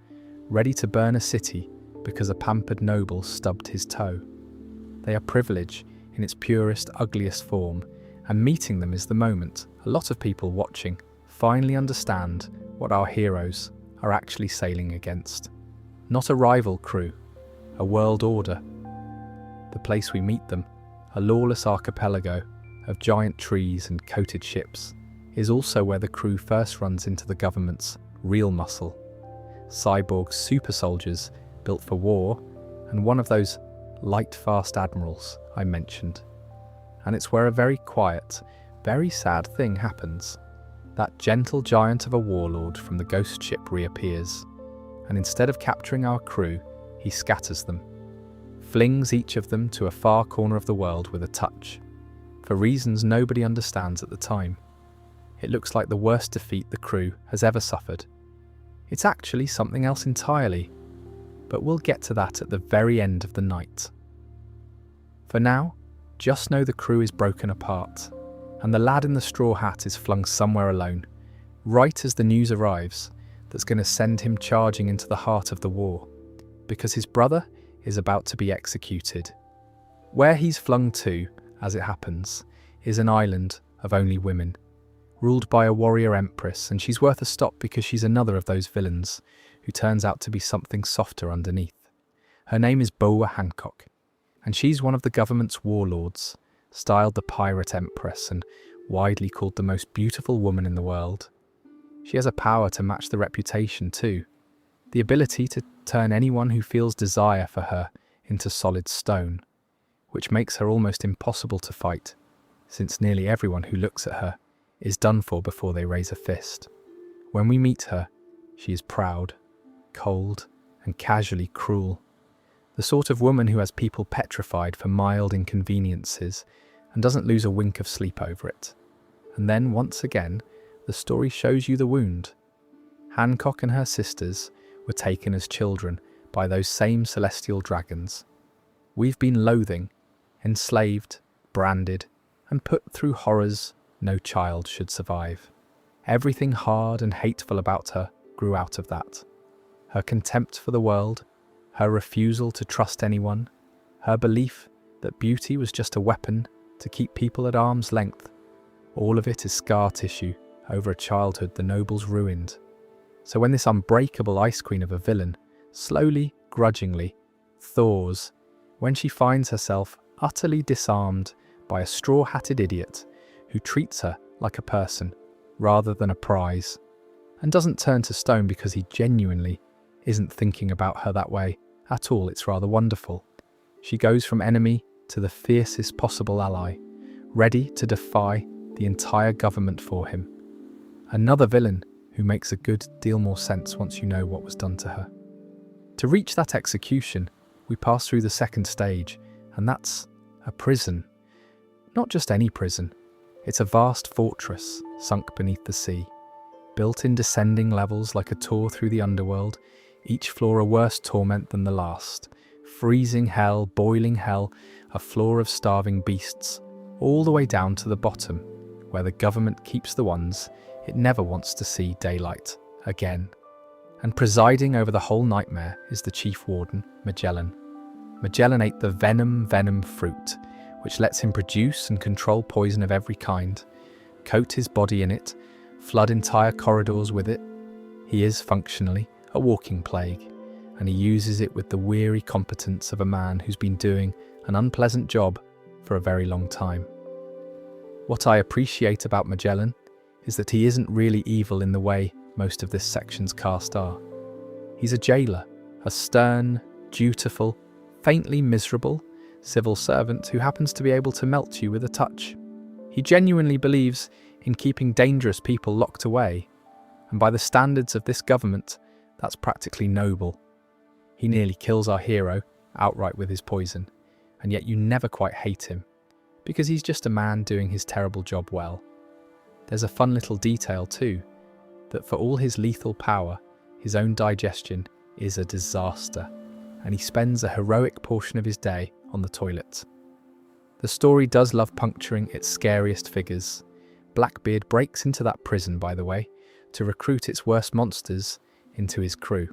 ready to burn a city because a pampered noble stubbed his toe. They are privilege in its purest, ugliest form, and meeting them is the moment a lot of people watching finally understand what our heroes are actually sailing against. Not a rival crew, a world order. The place we meet them, a lawless archipelago of giant trees and coated ships, is also where the crew first runs into the government's real muscle. Cyborg super soldiers built for war, and one of those light fast admirals I mentioned. And it's where a very quiet, very sad thing happens. That gentle giant of a warlord from the ghost ship reappears, and instead of capturing our crew, he scatters them, flings each of them to a far corner of the world with a touch, for reasons nobody understands at the time. It looks like the worst defeat the crew has ever suffered. It's actually something else entirely, but we'll get to that at the very end of the night. For now, just know the crew is broken apart, and the lad in the straw hat is flung somewhere alone, right as the news arrives that's going to send him charging into the heart of the war, because his brother is about to be executed. Where he's flung to, as it happens, is an island of only women, ruled by a warrior empress, and she's worth a stop because she's another of those villains who turns out to be something softer underneath. Her name is Boa Hancock, and she's one of the government's warlords, styled the Pirate Empress and widely called the most beautiful woman in the world. She has a power to match the reputation too, the ability to turn anyone who feels desire for her into solid stone, which makes her almost impossible to fight, since nearly everyone who looks at her is done for before they raise a fist. When we meet her, she is proud, cold, and casually cruel, the sort of woman who has people petrified for mild inconveniences and doesn't lose a wink of sleep over it. And then, once again, the story shows you the wound. Hancock and her sisters were taken as children by those same celestial dragons. We've been loathing, enslaved, branded, and put through horrors no child should survive. Everything hard and hateful about her grew out of that. Her contempt for the world, her refusal to trust anyone, her belief that beauty was just a weapon to keep people at arm's length. All of it is scar tissue over a childhood the nobles ruined. So when this unbreakable ice queen of a villain, slowly, grudgingly, thaws, when she finds herself utterly disarmed by a straw-hatted idiot who treats her like a person rather than a prize, and doesn't turn to stone because he genuinely isn't thinking about her that way at all, it's rather wonderful. She goes from enemy to the fiercest possible ally, ready to defy the entire government for him. Another villain who makes a good deal more sense once you know what was done to her. To reach that execution, we pass through the second stage, and that's a prison. Not just any prison. It's a vast fortress sunk beneath the sea, built in descending levels like a tour through the underworld, each floor a worse torment than the last. Freezing hell, boiling hell, a floor of starving beasts, all the way down to the bottom, where the government keeps the ones it never wants to see daylight again. And presiding over the whole nightmare is the chief warden, Magellan. Magellan ate the venom fruit, which lets him produce and control poison of every kind, coat his body in it, flood entire corridors with it. He is, functionally, a walking plague, and he uses it with the weary competence of a man who's been doing an unpleasant job for a very long time. What I appreciate about Magellan is that he isn't really evil in the way most of this section's cast are. He's a jailer, a stern, dutiful, faintly miserable civil servant who happens to be able to melt you with a touch. He genuinely believes in keeping dangerous people locked away, and by the standards of this government, that's practically noble. He nearly kills our hero outright with his poison, and yet you never quite hate him, because he's just a man doing his terrible job well. There's a fun little detail too, that for all his lethal power, his own digestion is a disaster, and he spends a heroic portion of his day on the toilet. The story does love puncturing its scariest figures. Blackbeard breaks into that prison, by the way, to recruit its worst monsters into his crew.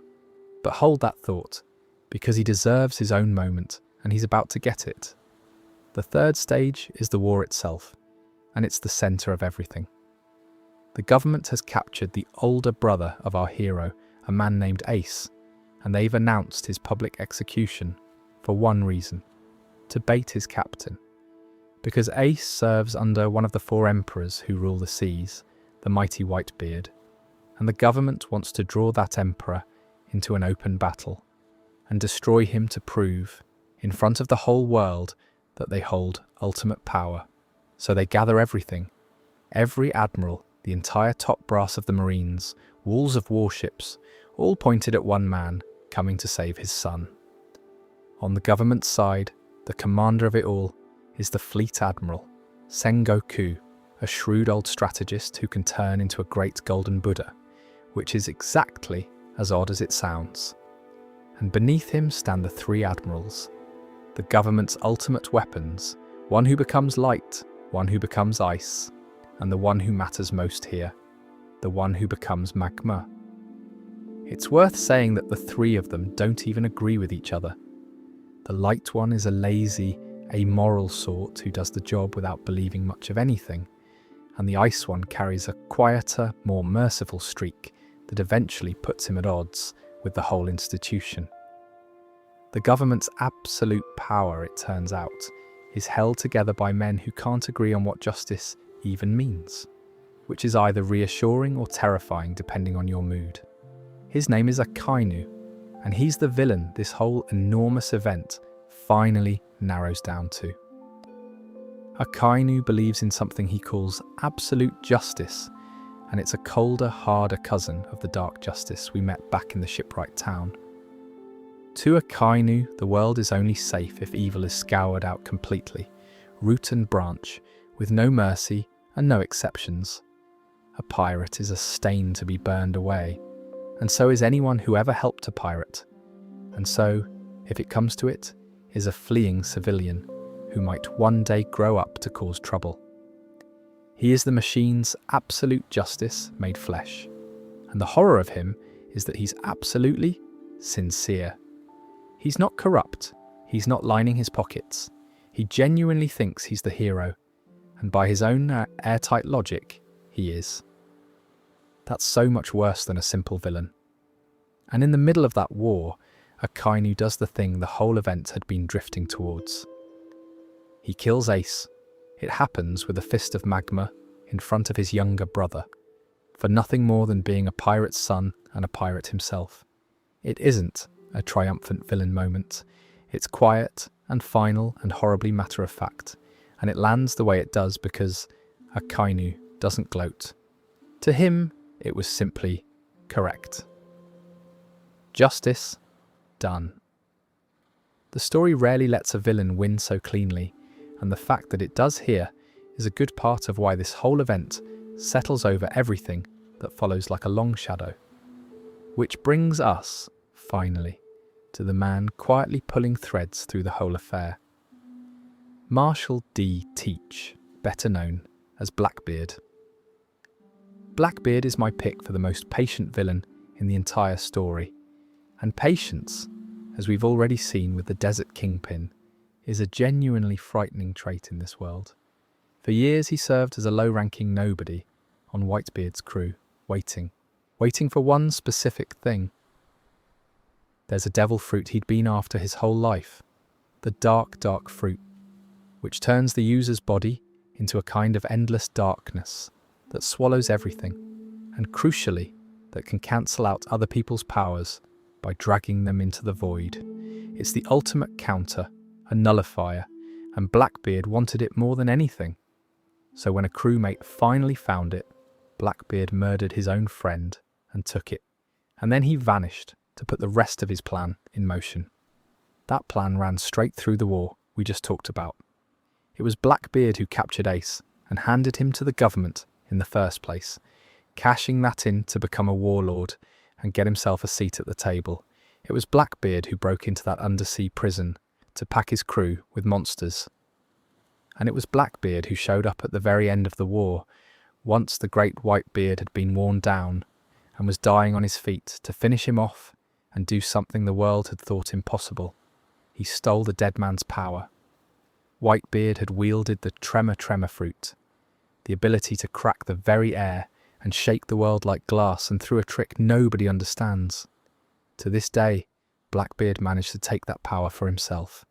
But hold that thought, because he deserves his own moment, and he's about to get it. The third stage is the war itself, and it's the centre of everything. The government has captured the older brother of our hero, a man named Ace, and they've announced his public execution for one reason: to bait his captain. Because Ace serves under one of the 4 emperors who rule the seas, the mighty Whitebeard, and the government wants to draw that emperor into an open battle and destroy him to prove, in front of the whole world, that they hold ultimate power. So they gather everything, every admiral, the entire top brass of the Marines, walls of warships, all pointed at one man coming to save his son. On the government side, the commander of it all is the fleet admiral, Sengoku, a shrewd old strategist who can turn into a great golden Buddha, which is exactly as odd as it sounds. And beneath him stand the 3 admirals, the government's ultimate weapons, one who becomes light, one who becomes ice, and the one who matters most here, the one who becomes magma. It's worth saying that the 3 of them don't even agree with each other. The light one is a lazy, amoral sort who does the job without believing much of anything, and the ice one carries a quieter, more merciful streak that eventually puts him at odds with the whole institution. The government's absolute power, it turns out, is held together by men who can't agree on what justice even means, which is either reassuring or terrifying depending on your mood. His name is Akainu, and he's the villain this whole enormous event finally narrows down to. Akainu believes in something he calls absolute justice, and it's a colder, harder cousin of the dark justice we met back in the shipwright town. To Akainu, the world is only safe if evil is scoured out completely, root and branch, with no mercy and no exceptions. A pirate is a stain to be burned away, and so is anyone who ever helped a pirate, and so, if it comes to it, is a fleeing civilian who might one day grow up to cause trouble. He is the machine's absolute justice made flesh, and the horror of him is that he's absolutely sincere. He's not corrupt, he's not lining his pockets, he genuinely thinks he's the hero, and by his own airtight logic, he is. That's so much worse than a simple villain. And in the middle of that war, Akainu does the thing the whole event had been drifting towards. He kills Ace. It happens with a fist of magma in front of his younger brother, for nothing more than being a pirate's son and a pirate himself. It isn't a triumphant villain moment. It's quiet and final and horribly matter-of-fact, and it lands the way it does because Akainu doesn't gloat. To him, it was simply correct. Justice done. The story rarely lets a villain win so cleanly, and the fact that it does here is a good part of why this whole event settles over everything that follows like a long shadow. Which brings us, finally, to the man quietly pulling threads through the whole affair. Marshall D. Teach, better known as Blackbeard. Blackbeard is my pick for the most patient villain in the entire story, and patience, as we've already seen with the Desert Kingpin, is a genuinely frightening trait in this world. For years he served as a low-ranking nobody on Whitebeard's crew, waiting for one specific thing. There's a devil fruit he'd been after his whole life, the dark, dark fruit, which turns the user's body into a kind of endless darkness that swallows everything, and crucially, that can cancel out other people's powers by dragging them into the void. It's the ultimate counter, a nullifier, and Blackbeard wanted it more than anything. So when a crewmate finally found it, Blackbeard murdered his own friend and took it, and then he vanished to put the rest of his plan in motion. That plan ran straight through the war we just talked about. It was Blackbeard who captured Ace and handed him to the government in the first place, cashing that in to become a warlord and get himself a seat at the table. It was Blackbeard who broke into that undersea prison to pack his crew with monsters. And it was Blackbeard who showed up at the very end of the war, once the great white beard had been worn down and was dying on his feet, to finish him off and do something the world had thought impossible. He stole the dead man's power. Whitebeard had wielded the tremor fruit, the ability to crack the very air and shake the world like glass, and through a trick nobody understands. To this day, Blackbeard managed to take that power for himself.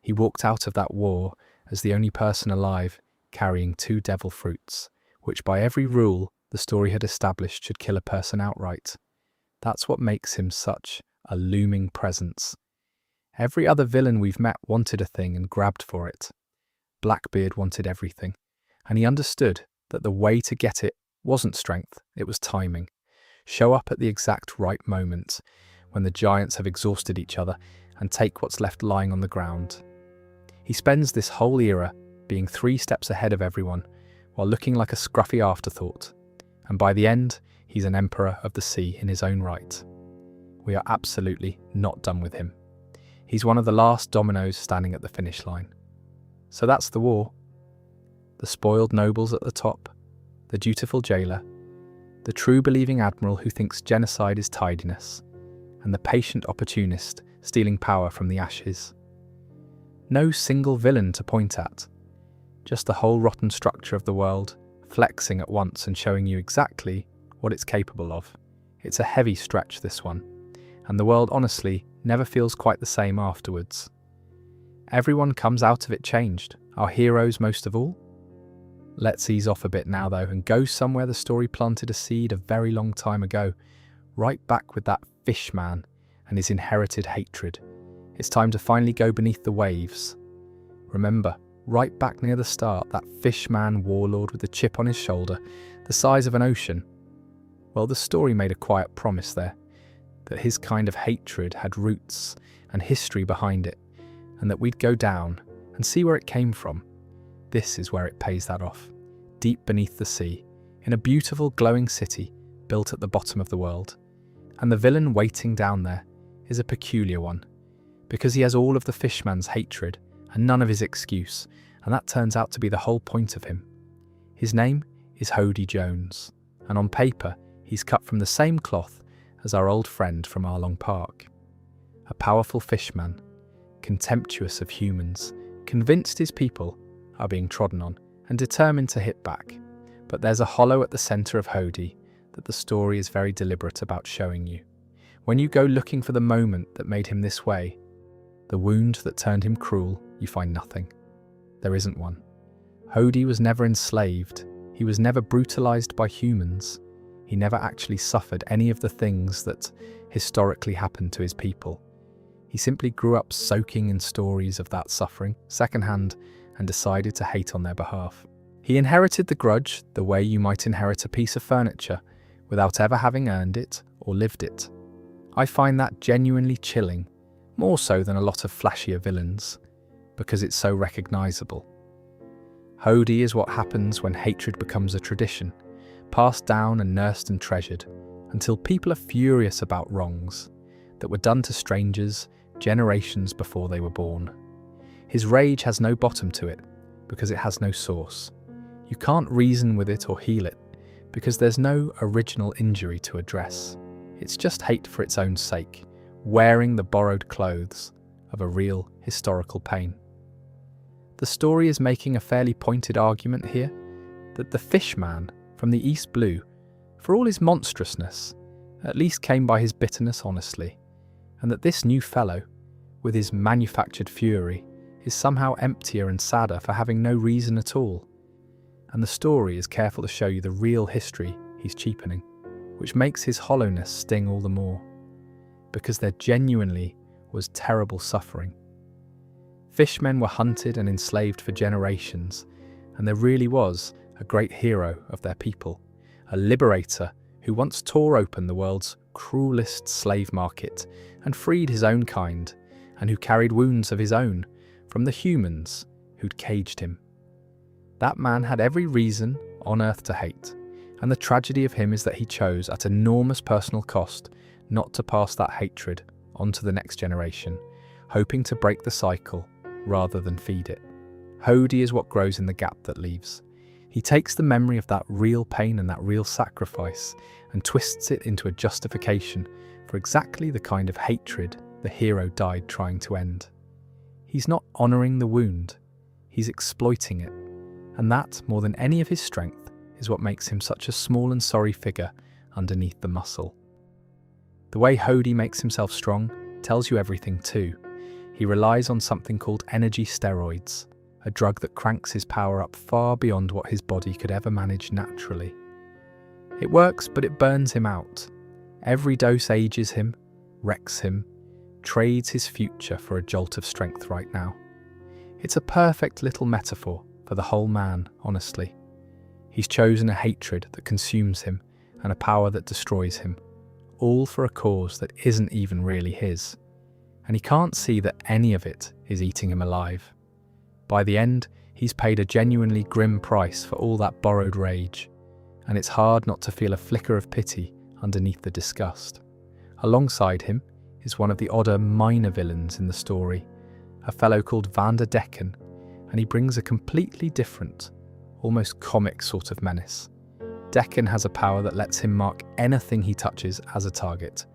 He walked out of that war as the only person alive carrying 2 devil fruits, which by every rule the story had established should kill a person outright. That's what makes him such a looming presence. Every other villain we've met wanted a thing and grabbed for it. Blackbeard wanted everything, and he understood that the way to get it wasn't strength, it was timing. Show up at the exact right moment, when the giants have exhausted each other, and take what's left lying on the ground. He spends this whole era being 3 steps ahead of everyone, while looking like a scruffy afterthought, and by the end, he's an emperor of the sea in his own right. We are absolutely not done with him. He's one of the last dominoes standing at the finish line. So that's the war. The spoiled nobles at the top, the dutiful jailer, the true believing admiral who thinks genocide is tidiness, and the patient opportunist stealing power from the ashes. No single villain to point at, just the whole rotten structure of the world, flexing at once and showing you exactly what it's capable of. It's a heavy stretch, this one, and the world honestly never feels quite the same afterwards. Everyone comes out of it changed, our heroes most of all. Let's ease off a bit now though and go somewhere the story planted a seed a very long time ago, right back with that fish man and his inherited hatred. It's time to finally go beneath the waves. Remember, right back near the start, that fish man warlord with the chip on his shoulder, the size of an ocean. Well, the story made a quiet promise there, that his kind of hatred had roots and history behind it, and that we'd go down and see where it came from. This is where it pays that off, deep beneath the sea, in a beautiful glowing city built at the bottom of the world. And the villain waiting down there is a peculiar one, because he has all of the fishman's hatred and none of his excuse, and that turns out to be the whole point of him. His name is Hody Jones, and on paper he's cut from the same cloth as our old friend from Arlong Park. A powerful fishman, contemptuous of humans, convinced his people are being trodden on, and determined to hit back. But there's a hollow at the centre of Hody that the story is very deliberate about showing you. When you go looking for the moment that made him this way, the wound that turned him cruel, you find nothing. There isn't one. Hody was never enslaved. He was never brutalised by humans. He never actually suffered any of the things that historically happened to his people. He simply grew up soaking in stories of that suffering, secondhand, and decided to hate on their behalf. He inherited the grudge the way you might inherit a piece of furniture, without ever having earned it or lived it. I find that genuinely chilling, more so than a lot of flashier villains, because it's so recognisable. Hody is what happens when hatred becomes a tradition, passed down and nursed and treasured, until people are furious about wrongs that were done to strangers generations before they were born. His rage has no bottom to it, because it has no source. You can't reason with it or heal it, because there's no original injury to address. It's just hate for its own sake, wearing the borrowed clothes of a real historical pain. The story is making a fairly pointed argument here, that the fishman from the East Blue, for all his monstrousness, at least came by his bitterness honestly, and that this new fellow, with his manufactured fury, is somehow emptier and sadder for having no reason at all. And the story is careful to show you the real history he's cheapening, which makes his hollowness sting all the more, because there genuinely was terrible suffering. Fishmen were hunted and enslaved for generations, and there really was a great hero of their people, a liberator who once tore open the world's cruelest slave market and freed his own kind, and who carried wounds of his own from the humans who'd caged him. That man had every reason on earth to hate, and the tragedy of him is that he chose at enormous personal cost not to pass that hatred on to the next generation, hoping to break the cycle rather than feed it. Hody is what grows in the gap that leaves. He takes the memory of that real pain and that real sacrifice and twists it into a justification for exactly the kind of hatred the hero died trying to end. He's not honouring the wound, he's exploiting it. And that, more than any of his strength, is what makes him such a small and sorry figure underneath the muscle. The way Hody makes himself strong tells you everything too. He relies on something called energy steroids, a drug that cranks his power up far beyond what his body could ever manage naturally. It works, but it burns him out. Every dose ages him, wrecks him, trades his future for a jolt of strength right now. It's a perfect little metaphor for the whole man, honestly. He's chosen a hatred that consumes him and a power that destroys him, all for a cause that isn't even really his. And he can't see that any of it is eating him alive. By the end, he's paid a genuinely grim price for all that borrowed rage, and it's hard not to feel a flicker of pity underneath the disgust. Alongside him is one of the odder minor villains in the story, a fellow called Vander Decken, and he brings a completely different, almost comic sort of menace. Decken has a power that lets him mark anything he touches as a target,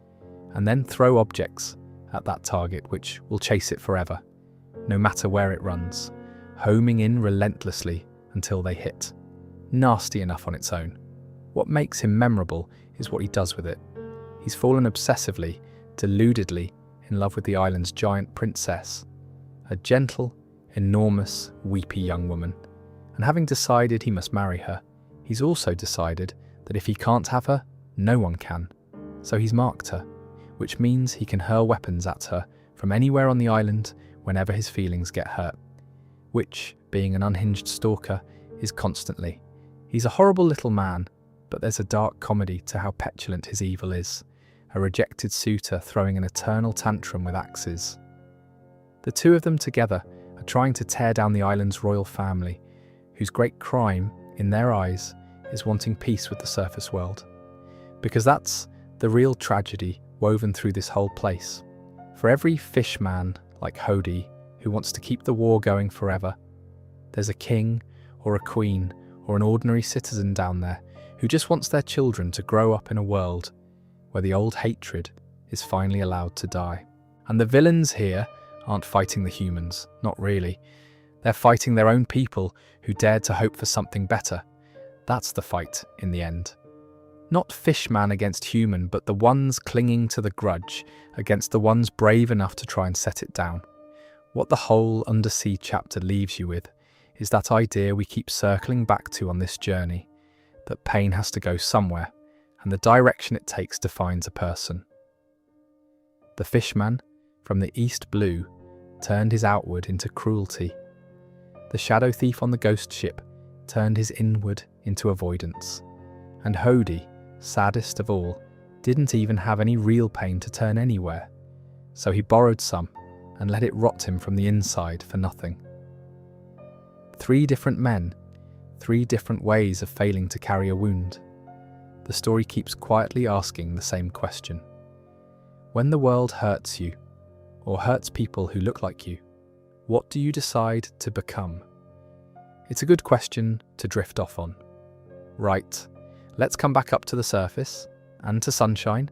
and then throw objects at that target which will chase it forever, no matter where it runs, homing in relentlessly until they hit. Nasty enough on its own. What makes him memorable is what he does with it. He's fallen obsessively, deludedly, in love with the island's giant princess, a gentle, enormous, weepy young woman. And having decided he must marry her, he's also decided that if he can't have her, no one can. So he's marked her, which means he can hurl weapons at her from anywhere on the island whenever his feelings get hurt. Which, being an unhinged stalker, is constantly. He's a horrible little man, but there's a dark comedy to how petulant his evil is, a rejected suitor throwing an eternal tantrum with axes. The two of them together are trying to tear down the island's royal family, whose great crime, in their eyes, is wanting peace with the surface world. Because that's the real tragedy woven through this whole place. For every fishman like Hody who wants to keep the war going forever, there's a king or a queen or an ordinary citizen down there who just wants their children to grow up in a world where the old hatred is finally allowed to die. And the villains here aren't fighting the humans, not really. They're fighting their own people who dared to hope for something better. That's the fight in the end. Not fishman against human, but the ones clinging to the grudge against the ones brave enough to try and set it down. What the whole Undersea chapter leaves you with is that idea we keep circling back to on this journey, that pain has to go somewhere, and the direction it takes defines a person. The fishman, from the East Blue, turned his outward into cruelty. The shadow thief on the ghost ship turned his inward into avoidance. And Hody, saddest of all, didn't even have any real pain to turn anywhere, so he borrowed some and let it rot him from the inside for nothing. 3 different men, 3 different ways of failing to carry a wound. The story keeps quietly asking the same question. When the world hurts you, or hurts people who look like you, what do you decide to become? It's a good question to drift off on. Right, let's come back up to the surface, and to sunshine,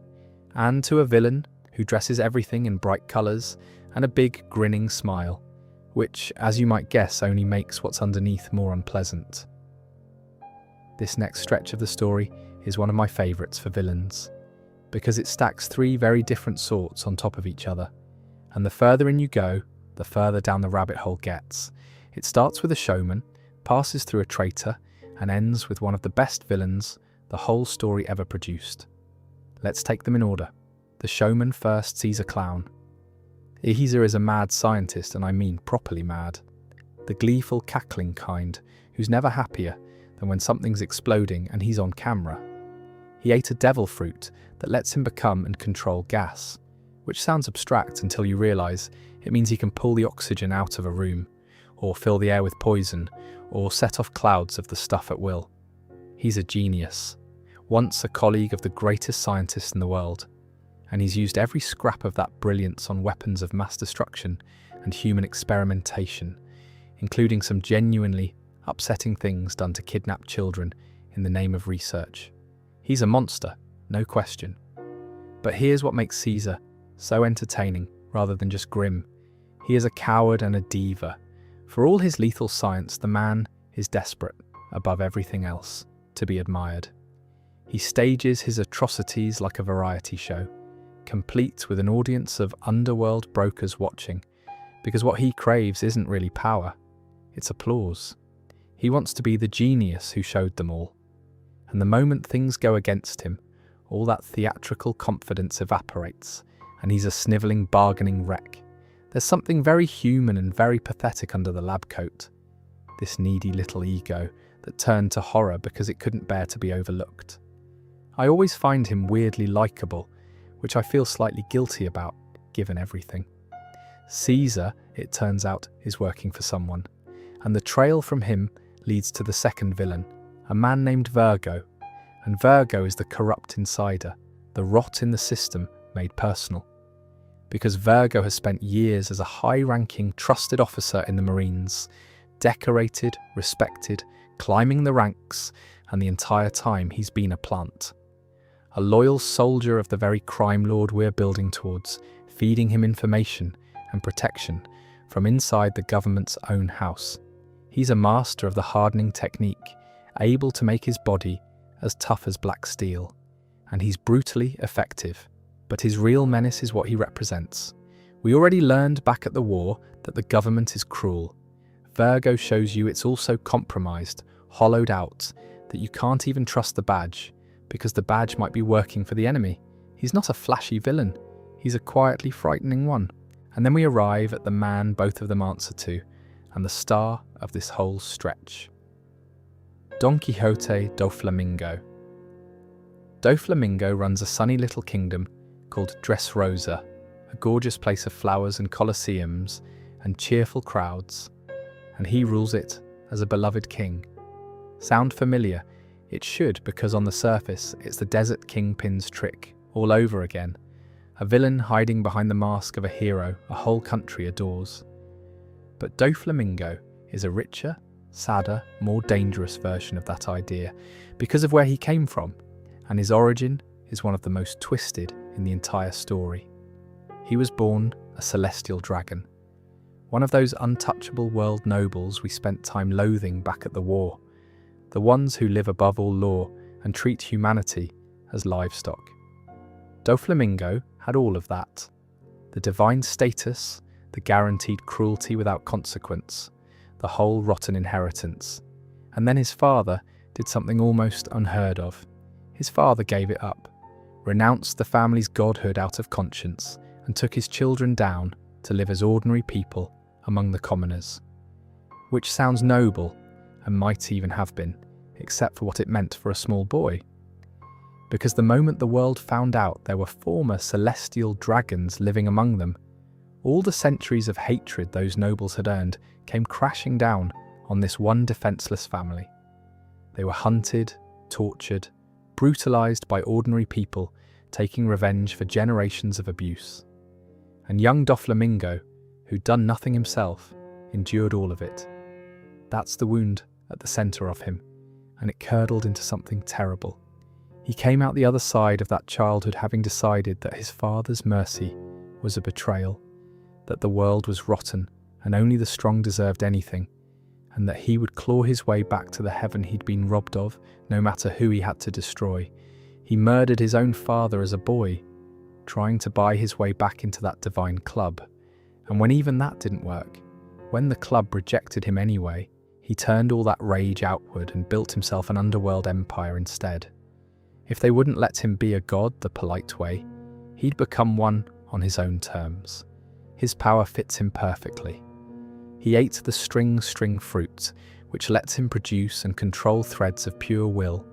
and to a villain who dresses everything in bright colours and a big grinning smile, which, as you might guess, only makes what's underneath more unpleasant. This next stretch of the story is one of my favourites for villains, because it stacks 3 very different sorts on top of each other, and the further in you go, the further down the rabbit hole gets. It starts with a showman, passes through a traitor, and ends with one of the best villains the whole story ever produced. Let's take them in order. The showman first sees a clown. Ihiza is a mad scientist, and I mean properly mad. The gleeful, cackling kind, who's never happier than when something's exploding and he's on camera. He ate a devil fruit that lets him become and control gas, which sounds abstract until you realise it means he can pull the oxygen out of a room, or fill the air with poison, or set off clouds of the stuff at will. He's a genius, once a colleague of the greatest scientist in the world, and he's used every scrap of that brilliance on weapons of mass destruction and human experimentation, including some genuinely upsetting things done to kidnap children in the name of research. He's a monster, no question. But here's what makes Caesar so entertaining rather than just grim. He is a coward and a diva. For all his lethal science, the man is desperate, above everything else, to be admired. He stages his atrocities like a variety show, complete with an audience of underworld brokers watching, because what he craves isn't really power, it's applause. He wants to be the genius who showed them all. And the moment things go against him, all that theatrical confidence evaporates, and he's a snivelling, bargaining wreck. There's something very human and very pathetic under the lab coat. This needy little ego that turned to horror because it couldn't bear to be overlooked. I always find him weirdly likeable, which I feel slightly guilty about, given everything. Caesar, it turns out, is working for someone, and the trail from him leads to the second villain, a man named Virgo. And Virgo is the corrupt insider, the rot in the system made personal. Because Virgo has spent years as a high-ranking, trusted officer in the Marines, decorated, respected, climbing the ranks, and the entire time he's been a plant. A loyal soldier of the very crime lord we're building towards, feeding him information and protection from inside the government's own house. He's a master of the hardening technique, able to make his body as tough as black steel. And he's brutally effective. But his real menace is what he represents, We already learned back at the war that the government is cruel. Virgo shows you it's also compromised, hollowed out, that you can't even trust the badge, because the badge might be working for the enemy. He's not a flashy villain, he's a quietly frightening one. And then we arrive at the man both of them answer to, and the star of this whole stretch. Don Quixote do Flamingo. Doflamingo runs a sunny little kingdom called Dressrosa, a gorgeous place of flowers and colosseums and cheerful crowds, and he rules it as a beloved king. Sound familiar? It should, because on the surface it's the desert kingpin's trick all over again. A villain hiding behind the mask of a hero a whole country adores. But Doflamingo is a richer, sadder, more dangerous version of that idea because of where he came from, and his origin is one of the most twisted in the entire story. He was born a celestial dragon, one of those untouchable world nobles we spent time loathing back at the war, the ones who live above all law and treat humanity as livestock. Doflamingo had all of that. The divine status, the guaranteed cruelty without consequence, the whole rotten inheritance. And then his father did something almost unheard of. His father gave it up, renounced the family's godhood out of conscience, and took his children down to live as ordinary people among the commoners. Which sounds noble, and might even have been, except for what it meant for a small boy. Because the moment the world found out there were former celestial dragons living among them, all the centuries of hatred those nobles had earned came crashing down on this one defenseless family. They were hunted, tortured, brutalized by ordinary people, taking revenge for generations of abuse. And young Doflamingo, who'd done nothing himself, endured all of it. That's the wound at the center of him, and it curdled into something terrible. He came out the other side of that childhood having decided that his father's mercy was a betrayal, that the world was rotten and only the strong deserved anything, and that he would claw his way back to the heaven he'd been robbed of, no matter who he had to destroy. He murdered his own father as a boy, trying to buy his way back into that divine club. And when even that didn't work, when the club rejected him anyway, he turned all that rage outward and built himself an underworld empire instead. If they wouldn't let him be a god the polite way, he'd become one on his own terms. His power fits him perfectly. He ate the string fruit, which lets him produce and control threads of pure will,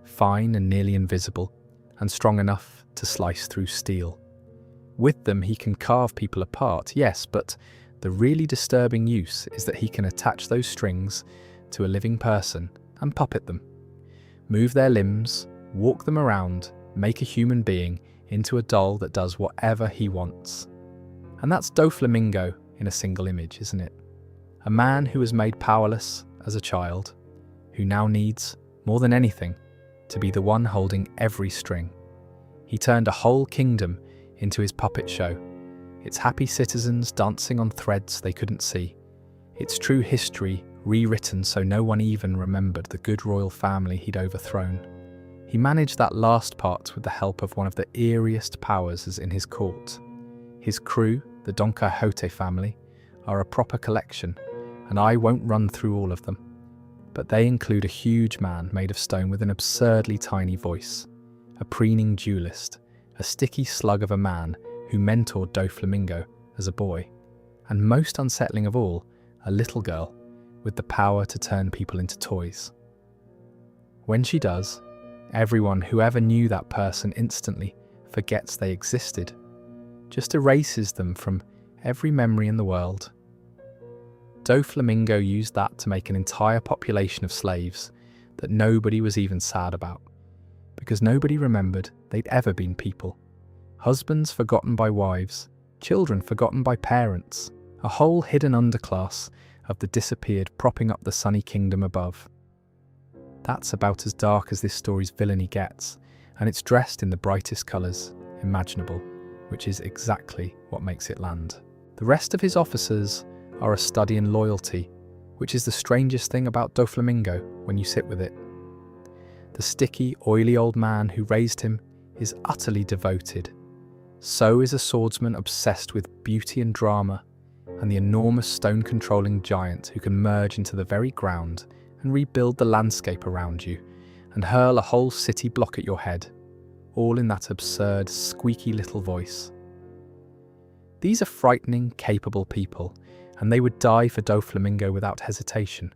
fine and nearly invisible, and strong enough to slice through steel. With them he can carve people apart, yes, but the really disturbing use is that he can attach those strings to a living person and puppet them, move their limbs, walk them around, make a human being into a doll that does whatever he wants. And that's Doflamingo in a single image, isn't it? A man who was made powerless as a child, who now needs, more than anything, to be the one holding every string. He turned a whole kingdom into his puppet show, its happy citizens dancing on threads they couldn't see, its true history rewritten so no one even remembered the good royal family he'd overthrown. He managed that last part with the help of one of the eeriest powers in his court. His crew, the Don Quixote family, are a proper collection, and I won't run through all of them. But they include a huge man made of stone with an absurdly tiny voice, a preening duelist, a sticky slug of a man who mentored Doflamingo as a boy, and most unsettling of all, a little girl with the power to turn people into toys. When she does, everyone who ever knew that person instantly forgets they existed, just erases them from every memory in the world. Doflamingo used that to make an entire population of slaves that nobody was even sad about, because nobody remembered they'd ever been people. Husbands forgotten by wives, children forgotten by parents, a whole hidden underclass of the disappeared propping up the sunny kingdom above. That's about as dark as this story's villainy gets, and it's dressed in the brightest colours imaginable, which is exactly what makes it land. The rest of his officers are a study in loyalty, which is the strangest thing about Doflamingo when you sit with it. The sticky, oily old man who raised him is utterly devoted, So is a swordsman obsessed with beauty and drama, and the enormous stone-controlling giant who can merge into the very ground and rebuild the landscape around you and hurl a whole city block at your head, all in that absurd, squeaky little voice. These are frightening, capable people, and they would die for Doflamingo without hesitation,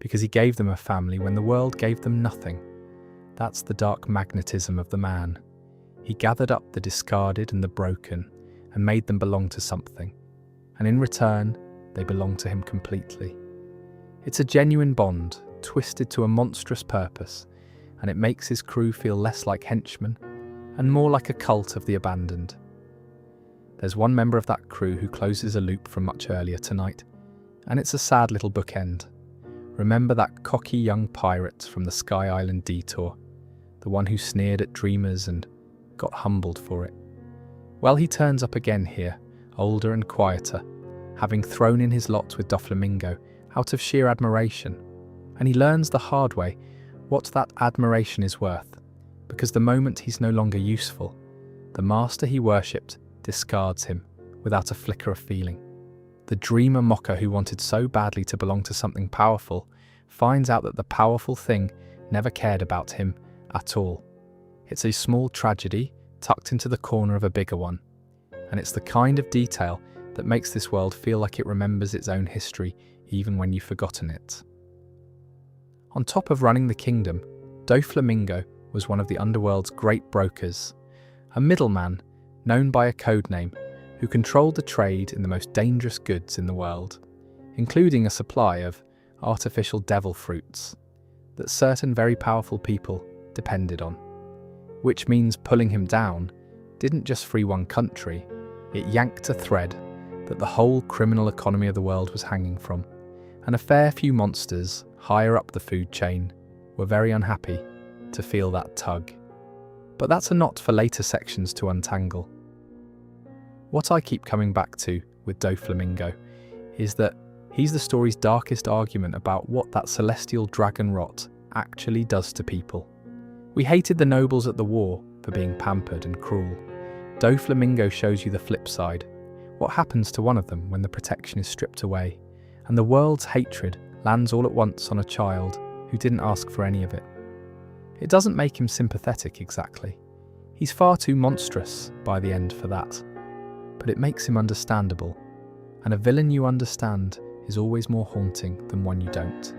because he gave them a family when the world gave them nothing. That's the dark magnetism of the man. He gathered up the discarded and the broken and made them belong to something, and in return, they belong to him completely. It's a genuine bond, twisted to a monstrous purpose, and it makes his crew feel less like henchmen and more like a cult of the abandoned. There's one member of that crew who closes a loop from much earlier tonight, and it's a sad little bookend. Remember that cocky young pirate from the Sky Island detour, the one who sneered at dreamers and got humbled for it? Well, he turns up again here, older and quieter, having thrown in his lot with Doflamingo out of sheer admiration, and he learns the hard way what that admiration is worth, because the moment he's no longer useful, the master he worshipped discards him without a flicker of feeling. The dreamer mocker who wanted so badly to belong to something powerful finds out that the powerful thing never cared about him at all. It's a small tragedy tucked into the corner of a bigger one, and it's the kind of detail that makes this world feel like it remembers its own history even when you've forgotten it. On top of running the kingdom, Doflamingo was one of the underworld's great brokers, a middleman known by a code name who controlled the trade in the most dangerous goods in the world, including a supply of artificial devil fruits that certain very powerful people depended on. Which means pulling him down didn't just free one country, it yanked a thread that the whole criminal economy of the world was hanging from, and a fair few monsters higher up the food chain were very unhappy to feel that tug. But that's a knot for later sections to untangle. What I keep coming back to with Doflamingo is that he's the story's darkest argument about what that celestial dragon rot actually does to people. We hated the nobles at the war for being pampered and cruel. Doflamingo shows you the flip side, what happens to one of them when the protection is stripped away, and the world's hatred lands all at once on a child who didn't ask for any of it. It doesn't make him sympathetic exactly. He's far too monstrous by the end for that. But it makes him understandable, and a villain you understand is always more haunting than one you don't.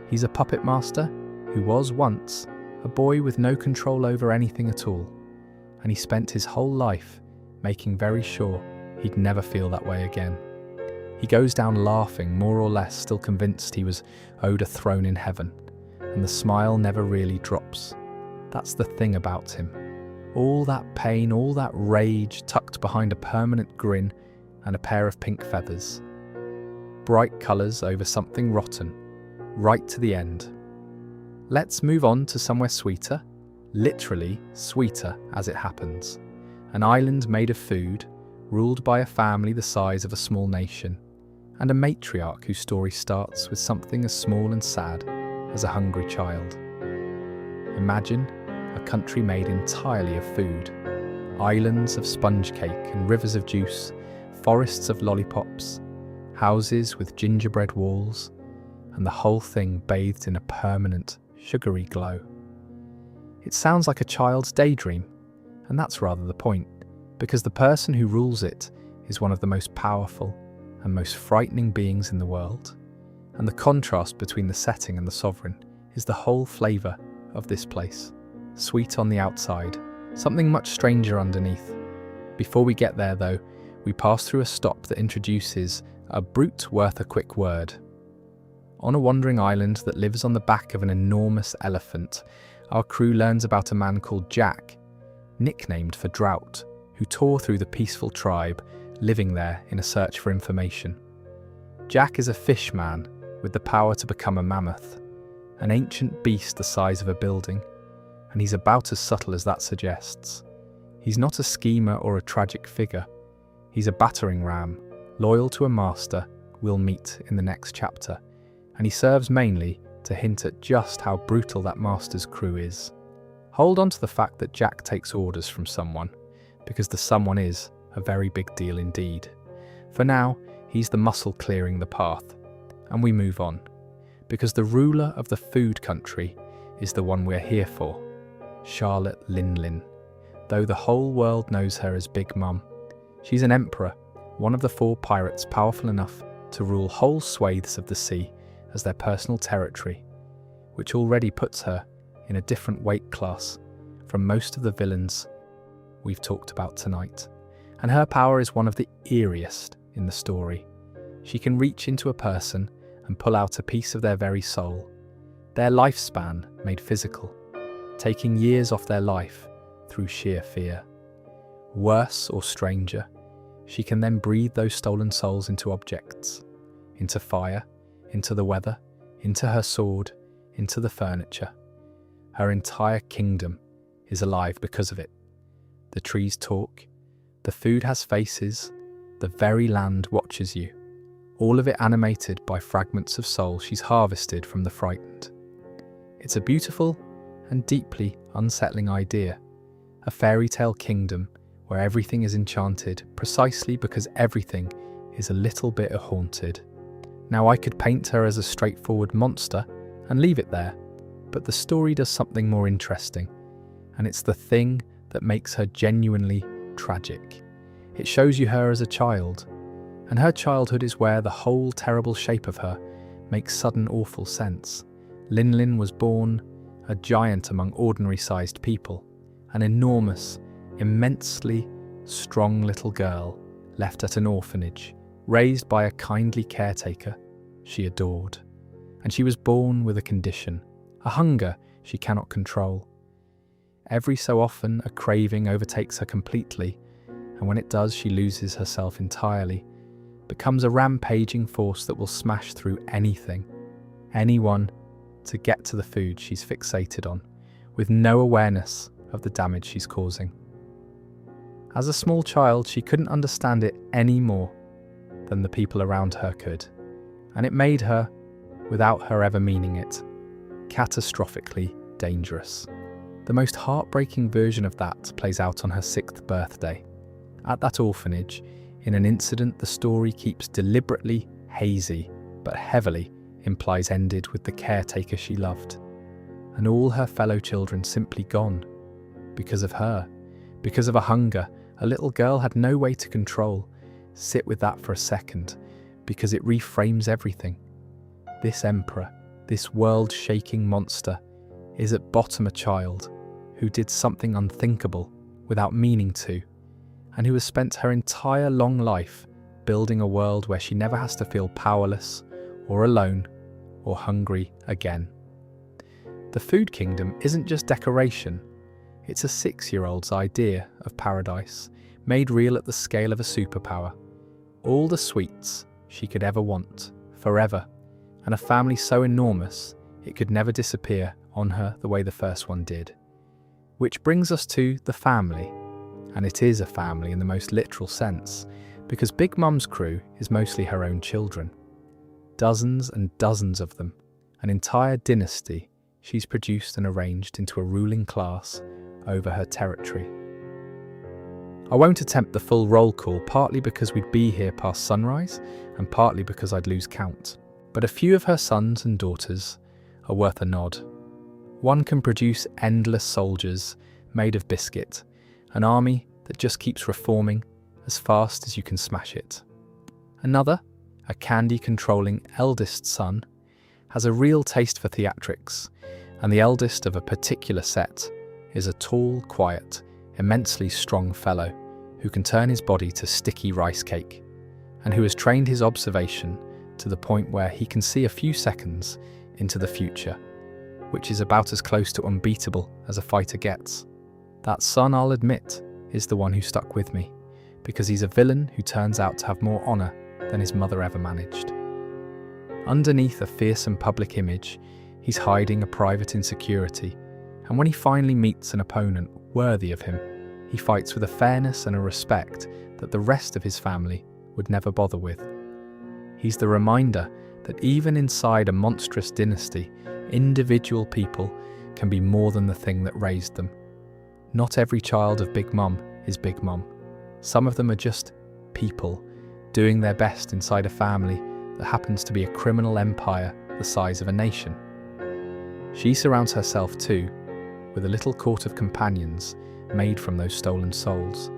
He's a puppet master who was once a boy with no control over anything at all, and he spent his whole life making very sure he'd never feel that way again. He goes down laughing, more or less still convinced he was owed a throne in heaven, and the smile never really drops. That's the thing about him. All that pain, all that rage tucked behind a permanent grin and a pair of pink feathers. Bright colours over something rotten, right to the end. Let's move on to somewhere sweeter, literally sweeter as it happens. An island made of food, ruled by a family the size of a small nation, and a matriarch whose story starts with something as small and sad as a hungry child. Imagine a country made entirely of food, islands of sponge cake and rivers of juice, forests of lollipops, houses with gingerbread walls, and the whole thing bathed in a permanent, sugary glow. It sounds like a child's daydream, and that's rather the point, because the person who rules it is one of the most powerful and most frightening beings in the world, and the contrast between the setting and the sovereign is the whole flavour of this place. Sweet on the outside, something much stranger underneath. Before we get there though, we pass through a stop that introduces a brute worth a quick word. On a wandering island that lives on the back of an enormous elephant, our crew learns about a man called Jack, nicknamed for Drought, who tore through the peaceful tribe, living there in a search for information. Jack is a fish man with the power to become a mammoth, an ancient beast the size of a building, and he's about as subtle as that suggests. He's not a schemer or a tragic figure. He's a battering ram, loyal to a master we'll meet in the next chapter, and he serves mainly to hint at just how brutal that master's crew is. Hold on to the fact that Jack takes orders from someone, because the someone is a very big deal indeed. For now, he's the muscle clearing the path, and we move on, because the ruler of the food country is the one we're here for, Charlotte Linlin. Though the whole world knows her as Big Mum, she's an emperor, one of the 4 pirates powerful enough to rule whole swathes of the sea as their personal territory, which already puts her in a different weight class from most of the villains we've talked about tonight. And her power is one of the eeriest in the story. She can reach into a person and pull out a piece of their very soul, their lifespan made physical, taking years off their life through sheer fear. Worse or stranger, she can then breathe those stolen souls into objects, into fire, into the weather, into her sword, into the furniture. Her entire kingdom is alive because of it. The trees talk, the food has faces, the very land watches you, all of it animated by fragments of soul she's harvested from the frightened. It's a beautiful and deeply unsettling idea, a fairy tale kingdom where everything is enchanted precisely because everything is a little bit haunted. Now, I could paint her as a straightforward monster and leave it there, but the story does something more interesting, and it's the thing that makes her genuinely tragic. It shows you her as a child, and her childhood is where the whole terrible shape of her makes sudden awful sense. Linlin was born a giant among ordinary-sized people, an enormous, immensely strong little girl left at an orphanage, raised by a kindly caretaker she adored. And she was born with a condition, a hunger she cannot control. Every so often, a craving overtakes her completely, and when it does, she loses herself entirely, becomes a rampaging force that will smash through anything, anyone, to get to the food she's fixated on, with no awareness of the damage she's causing. As a small child, she couldn't understand it any more than the people around her could, and it made her, without her ever meaning it, catastrophically dangerous. The most heartbreaking version of that plays out on her 6th birthday. At that orphanage, in an incident the story keeps deliberately hazy, but heavily implies ended with the caretaker she loved, and all her fellow children simply gone. Because of her, because of a hunger a little girl had no way to control. Sit with that for a second, because it reframes everything. This emperor, this world-shaking monster, is at bottom a child who did something unthinkable without meaning to, and who has spent her entire long life building a world where she never has to feel powerless or alone or hungry again. The Food Kingdom isn't just decoration, it's a 6-year-old's idea of paradise, made real at the scale of a superpower. All the sweets she could ever want, forever, and a family so enormous it could never disappear on her the way the first one did. Which brings us to the family, and it is a family in the most literal sense, because Big Mum's crew is mostly her own children. Dozens and dozens of them, an entire dynasty she's produced and arranged into a ruling class over her territory. I won't attempt the full roll call, partly because we'd be here past sunrise, and partly because I'd lose count. But a few of her sons and daughters are worth a nod. One can produce endless soldiers made of biscuit, an army that just keeps reforming as fast as you can smash it. Another, a candy-controlling eldest son, has a real taste for theatrics, and the eldest of a particular set is a tall, quiet, immensely strong fellow who can turn his body to sticky rice cake, and who has trained his observation to the point where he can see a few seconds into the future, which is about as close to unbeatable as a fighter gets. That son, I'll admit, is the one who stuck with me, because he's a villain who turns out to have more honour than his mother ever managed. Underneath a fearsome public image, he's hiding a private insecurity, and when he finally meets an opponent worthy of him, he fights with a fairness and a respect that the rest of his family would never bother with. He's the reminder that even inside a monstrous dynasty, individual people can be more than the thing that raised them. Not every child of Big Mum is Big Mom. Some of them are just people doing their best inside a family that happens to be a criminal empire the size of a nation. She surrounds herself too with a little court of companions made from those stolen souls,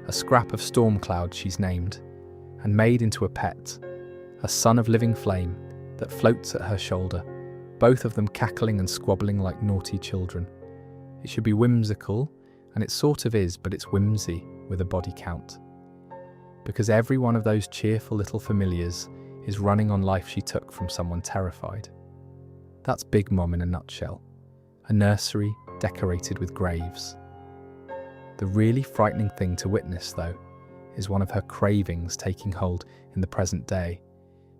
a scrap of storm cloud she's named, and made into a pet, a son of living flame that floats at her shoulder, both of them cackling and squabbling like naughty children. It should be whimsical, and it sort of is, but it's whimsy with a body count. Because every one of those cheerful little familiars is running on life she took from someone terrified. That's Big Mom in a nutshell, a nursery decorated with graves. The really frightening thing to witness, though, is one of her cravings taking hold in the present day,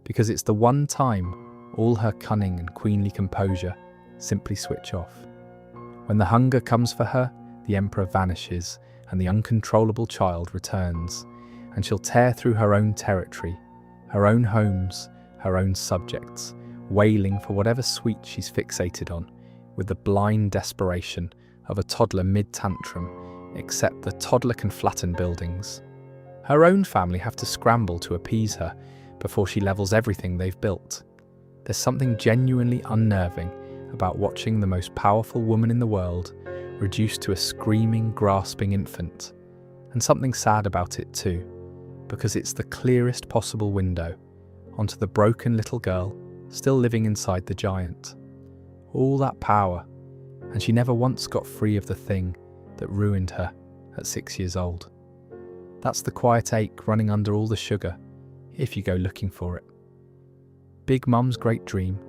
because it's the one time all her cunning and queenly composure simply switch off. When the hunger comes for her, the Emperor vanishes and the uncontrollable child returns, and she'll tear through her own territory, her own homes, her own subjects, wailing for whatever sweet she's fixated on, with the blind desperation of a toddler mid-tantrum, except the toddler can flatten buildings. Her own family have to scramble to appease her before she levels everything they've built. There's something genuinely unnerving about watching the most powerful woman in the world reduced to a screaming, grasping infant, and something sad about it too, because it's the clearest possible window onto the broken little girl still living inside the giant. All that power, and she never once got free of the thing that ruined her at 6 years old. That's the quiet ache running under all the sugar, if you go looking for it. Big Mum's great dream,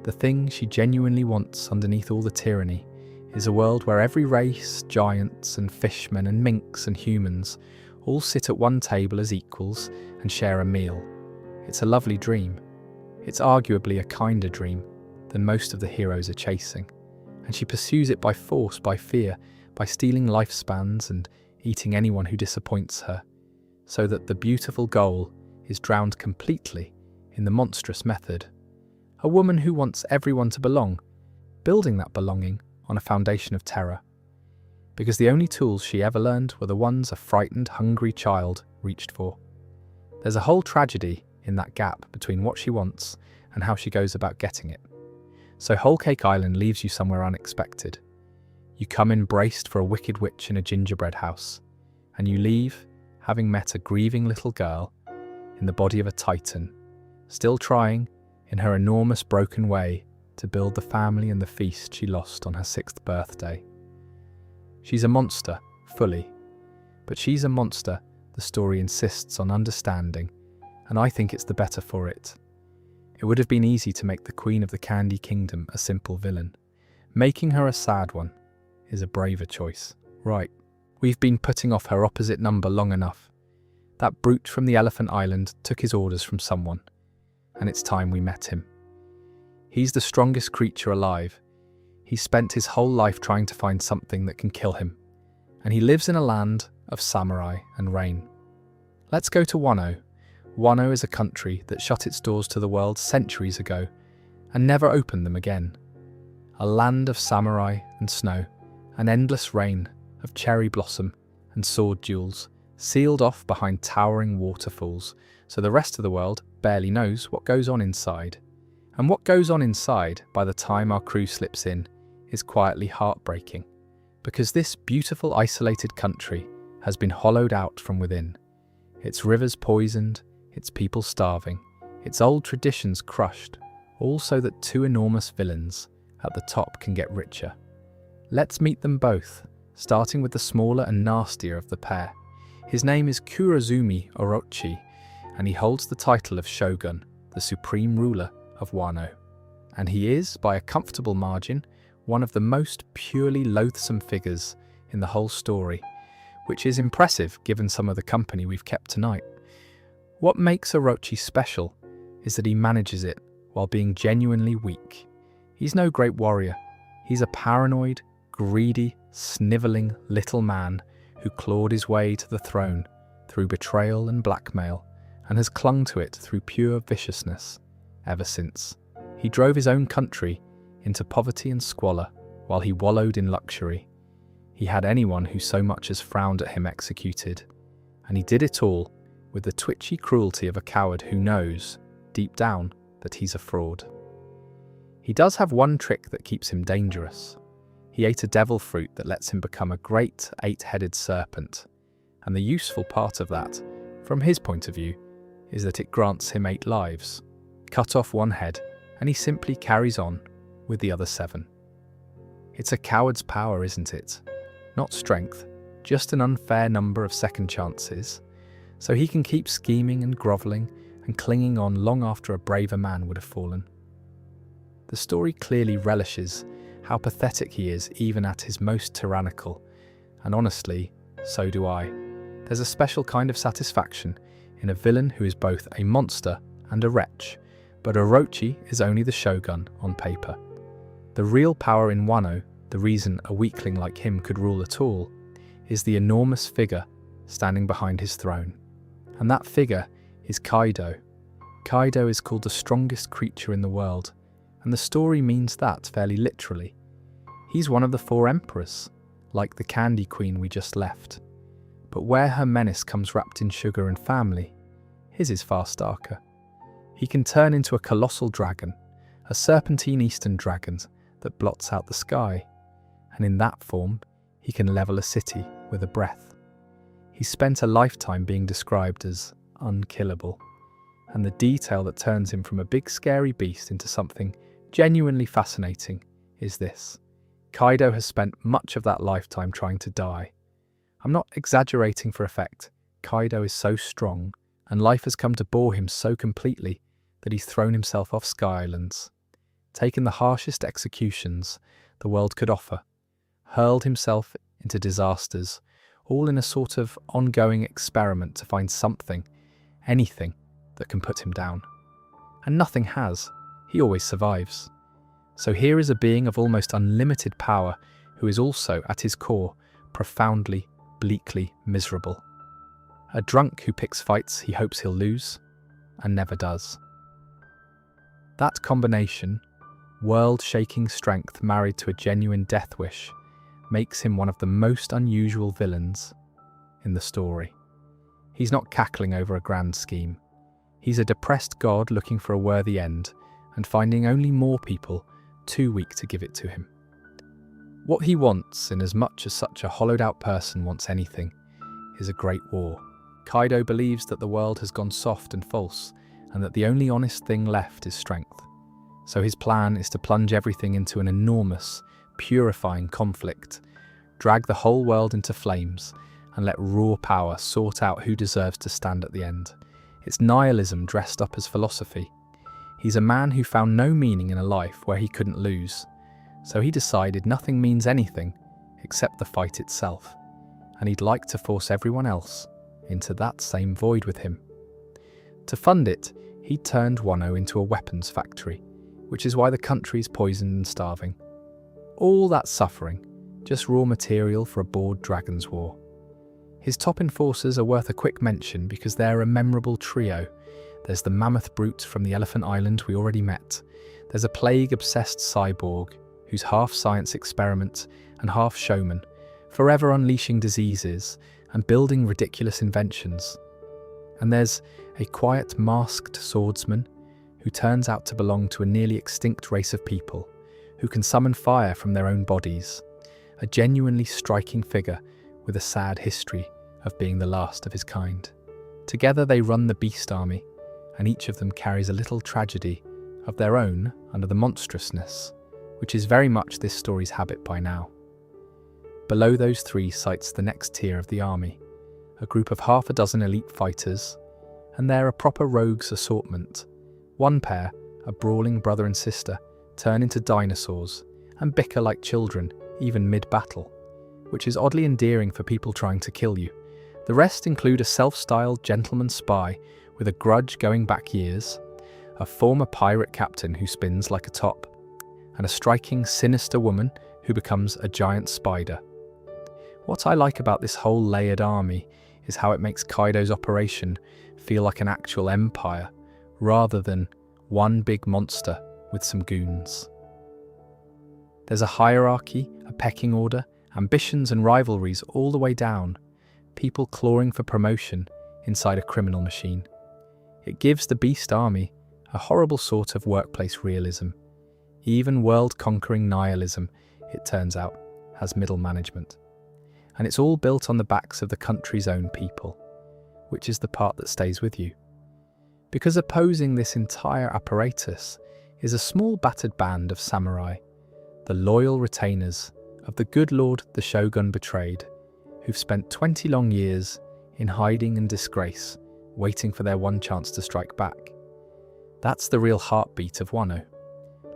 the thing she genuinely wants underneath all the tyranny, is a world where every race, giants and fishmen and minks and humans, all sit at one table as equals and share a meal. It's a lovely dream. It's arguably a kinder dream than most of the heroes are chasing, and she pursues it by force, by fear, by stealing lifespans and eating anyone who disappoints her, so that the beautiful goal is drowned completely in the monstrous method. A woman who wants everyone to belong, building that belonging on a foundation of terror. Because the only tools she ever learned were the ones a frightened, hungry child reached for. There's a whole tragedy in that gap between what she wants and how she goes about getting it. So Whole Cake Island leaves you somewhere unexpected. You come in braced for a wicked witch in a gingerbread house, and you leave having met a grieving little girl in the body of a titan, still trying, in her enormous broken way, to build the family and the feast she lost on her 6th birthday. She's a monster, fully, but she's a monster the story insists on understanding, and I think it's the better for it. It would have been easy to make the Queen of the Candy Kingdom a simple villain. Making her a sad one is a braver choice. Right, we've been putting off her opposite number long enough. That brute from the Elephant Island took his orders from someone, and it's time we met him. He's the strongest creature alive. He's spent his whole life trying to find something that can kill him, and he lives in a land of samurai and rain. Let's go to Wano. Wano is a country that shut its doors to the world centuries ago and never opened them again. A land of samurai and snow, an endless rain of cherry blossom and sword duels, sealed off behind towering waterfalls, so the rest of the world barely knows what goes on inside. And what goes on inside by the time our crew slips in is quietly heartbreaking, because this beautiful isolated country has been hollowed out from within, its rivers poisoned, its people starving, its old traditions crushed, all so that two enormous villains at the top can get richer. Let's meet them both, starting with the smaller and nastier of the pair. His name is Kurazumi Orochi, and he holds the title of Shogun, the supreme ruler of Wano. And he is, by a comfortable margin, one of the most purely loathsome figures in the whole story, which is impressive given some of the company we've kept tonight. What makes Orochi special is that he manages it while being genuinely weak. He's no great warrior. He's a paranoid, greedy, snivelling little man who clawed his way to the throne through betrayal and blackmail, and has clung to it through pure viciousness ever since. He drove his own country into poverty and squalor while he wallowed in luxury. He had anyone who so much as frowned at him executed, and he did it all with the twitchy cruelty of a coward who knows, deep down, that he's a fraud. He does have one trick that keeps him dangerous. He ate a devil fruit that lets him become a great 8-headed serpent, and the useful part of that, from his point of view, is that it grants him 8 lives. Cut off one head, and he simply carries on with the other 7. It's a coward's power, isn't it? Not strength, just an unfair number of second chances, so he can keep scheming and grovelling and clinging on long after a braver man would have fallen. The story clearly relishes how pathetic he is even at his most tyrannical, and honestly, so do I. There's a special kind of satisfaction in a villain who is both a monster and a wretch, but Orochi is only the shogun on paper. The real power in Wano, the reason a weakling like him could rule at all, is the enormous figure standing behind his throne. And that figure is Kaido. Kaido is called the strongest creature in the world, and the story means that fairly literally. He's one of the 4 emperors, like the Candy Queen we just left. But where her menace comes wrapped in sugar and family, his is far starker. He can turn into a colossal dragon, a serpentine eastern dragon that blots out the sky, and in that form, he can level a city with a breath. He spent a lifetime being described as unkillable, and the detail that turns him from a big scary beast into something genuinely fascinating is this. Kaido has spent much of that lifetime trying to die. I'm not exaggerating for effect. Kaido is so strong, and life has come to bore him so completely that he's thrown himself off Sky Islands, taken the harshest executions the world could offer, hurled himself into disasters, all in a sort of ongoing experiment to find something, anything, that can put him down. And nothing has. He always survives. So here is a being of almost unlimited power who is also, at his core, profoundly, bleakly miserable. A drunk who picks fights he hopes he'll lose, and never does. That combination, world-shaking strength married to a genuine death wish, makes him one of the most unusual villains in the story. He's not cackling over a grand scheme. He's a depressed god looking for a worthy end and finding only more people too weak to give it to him. What he wants, in as much as such a hollowed-out person wants anything, is a great war. Kaido believes that the world has gone soft and false, and that the only honest thing left is strength. So his plan is to plunge everything into an enormous, purifying conflict, drag the whole world into flames, and let raw power sort out who deserves to stand at the end. It's nihilism dressed up as philosophy. He's a man who found no meaning in a life where he couldn't lose, so he decided nothing means anything except the fight itself, and he'd like to force everyone else into that same void with him. To fund it, he turned Wano into a weapons factory, which is why the country's poisoned and starving. All that suffering, just raw material for a bored dragon's war. His top enforcers are worth a quick mention because they're a memorable trio. There's the mammoth brute from the Elephant Island we already met. There's a plague-obsessed cyborg who's half science experiment and half showman, forever unleashing diseases and building ridiculous inventions. And there's a quiet, masked swordsman who turns out to belong to a nearly extinct race of people who can summon fire from their own bodies. A genuinely striking figure with a sad history of being the last of his kind. Together they run the Beast Army, and each of them carries a little tragedy of their own under the monstrousness, which is very much this story's habit by now. Below those 3 sites the next tier of the army, a group of half a dozen elite fighters, and they're a proper rogues assortment. One pair, a brawling brother and sister, turn into dinosaurs and bicker like children, even mid-battle, which is oddly endearing for people trying to kill you. The rest include a self-styled gentleman spy with a grudge going back years, a former pirate captain who spins like a top, and a striking, sinister woman who becomes a giant spider. What I like about this whole layered army is how it makes Kaido's operation feel like an actual empire, rather than one big monster with some goons. There's a hierarchy, a pecking order, ambitions and rivalries all the way down, people clawing for promotion inside a criminal machine. It gives the Beast Army a horrible sort of workplace realism. Even world-conquering nihilism, it turns out, has middle management. And it's all built on the backs of the country's own people, which is the part that stays with you. Because opposing this entire apparatus is a small battered band of samurai, the loyal retainers of the good lord the shogun betrayed, who've spent 20 long years in hiding and disgrace, waiting for their one chance to strike back. That's the real heartbeat of Wano.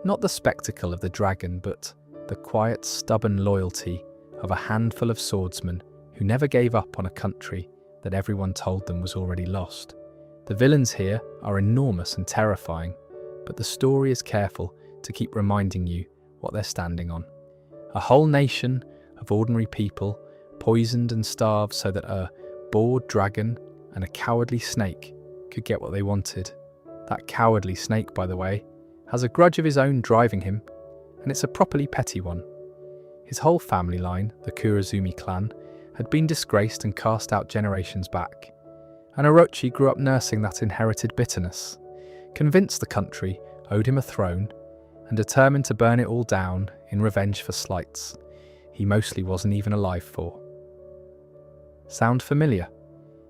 Not the spectacle of the dragon, but the quiet, stubborn loyalty of a handful of swordsmen who never gave up on a country that everyone told them was already lost. The villains here are enormous and terrifying, but the story is careful to keep reminding you what they're standing on. A whole nation of ordinary people, poisoned and starved so that a bored dragon and a cowardly snake could get what they wanted. That cowardly snake, by the way, has a grudge of his own driving him, and it's a properly petty one. His whole family line, the Kurazumi clan, had been disgraced and cast out generations back, and Orochi grew up nursing that inherited bitterness, convinced the country owed him a throne, and determined to burn it all down in revenge for slights he mostly wasn't even alive for. Sound familiar?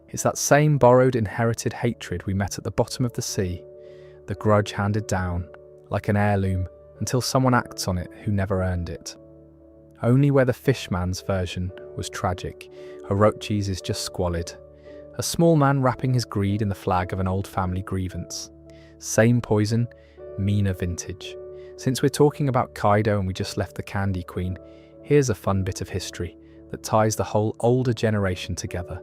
It's that same borrowed inherited hatred we met at the bottom of the sea, the grudge handed down, like an heirloom, until someone acts on it who never earned it. Only where the fishman's version was tragic, Orochi's is just squalid. A small man wrapping his greed in the flag of an old family grievance. Same poison, meaner vintage. Since we're talking about Kaido and we just left the Candy Queen, here's a fun bit of history that ties the whole older generation together.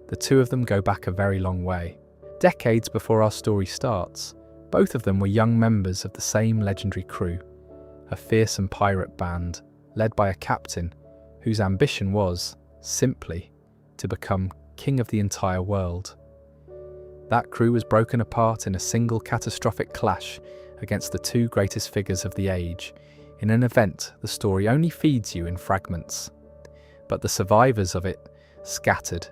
The two of them go back a very long way. Decades before our story starts, both of them were young members of the same legendary crew, a fearsome pirate band led by a captain whose ambition was, simply, to become king of the entire world. That crew was broken apart in a single catastrophic clash against the two greatest figures of the age, in an event the story only feeds you in fragments. But the survivors of it scattered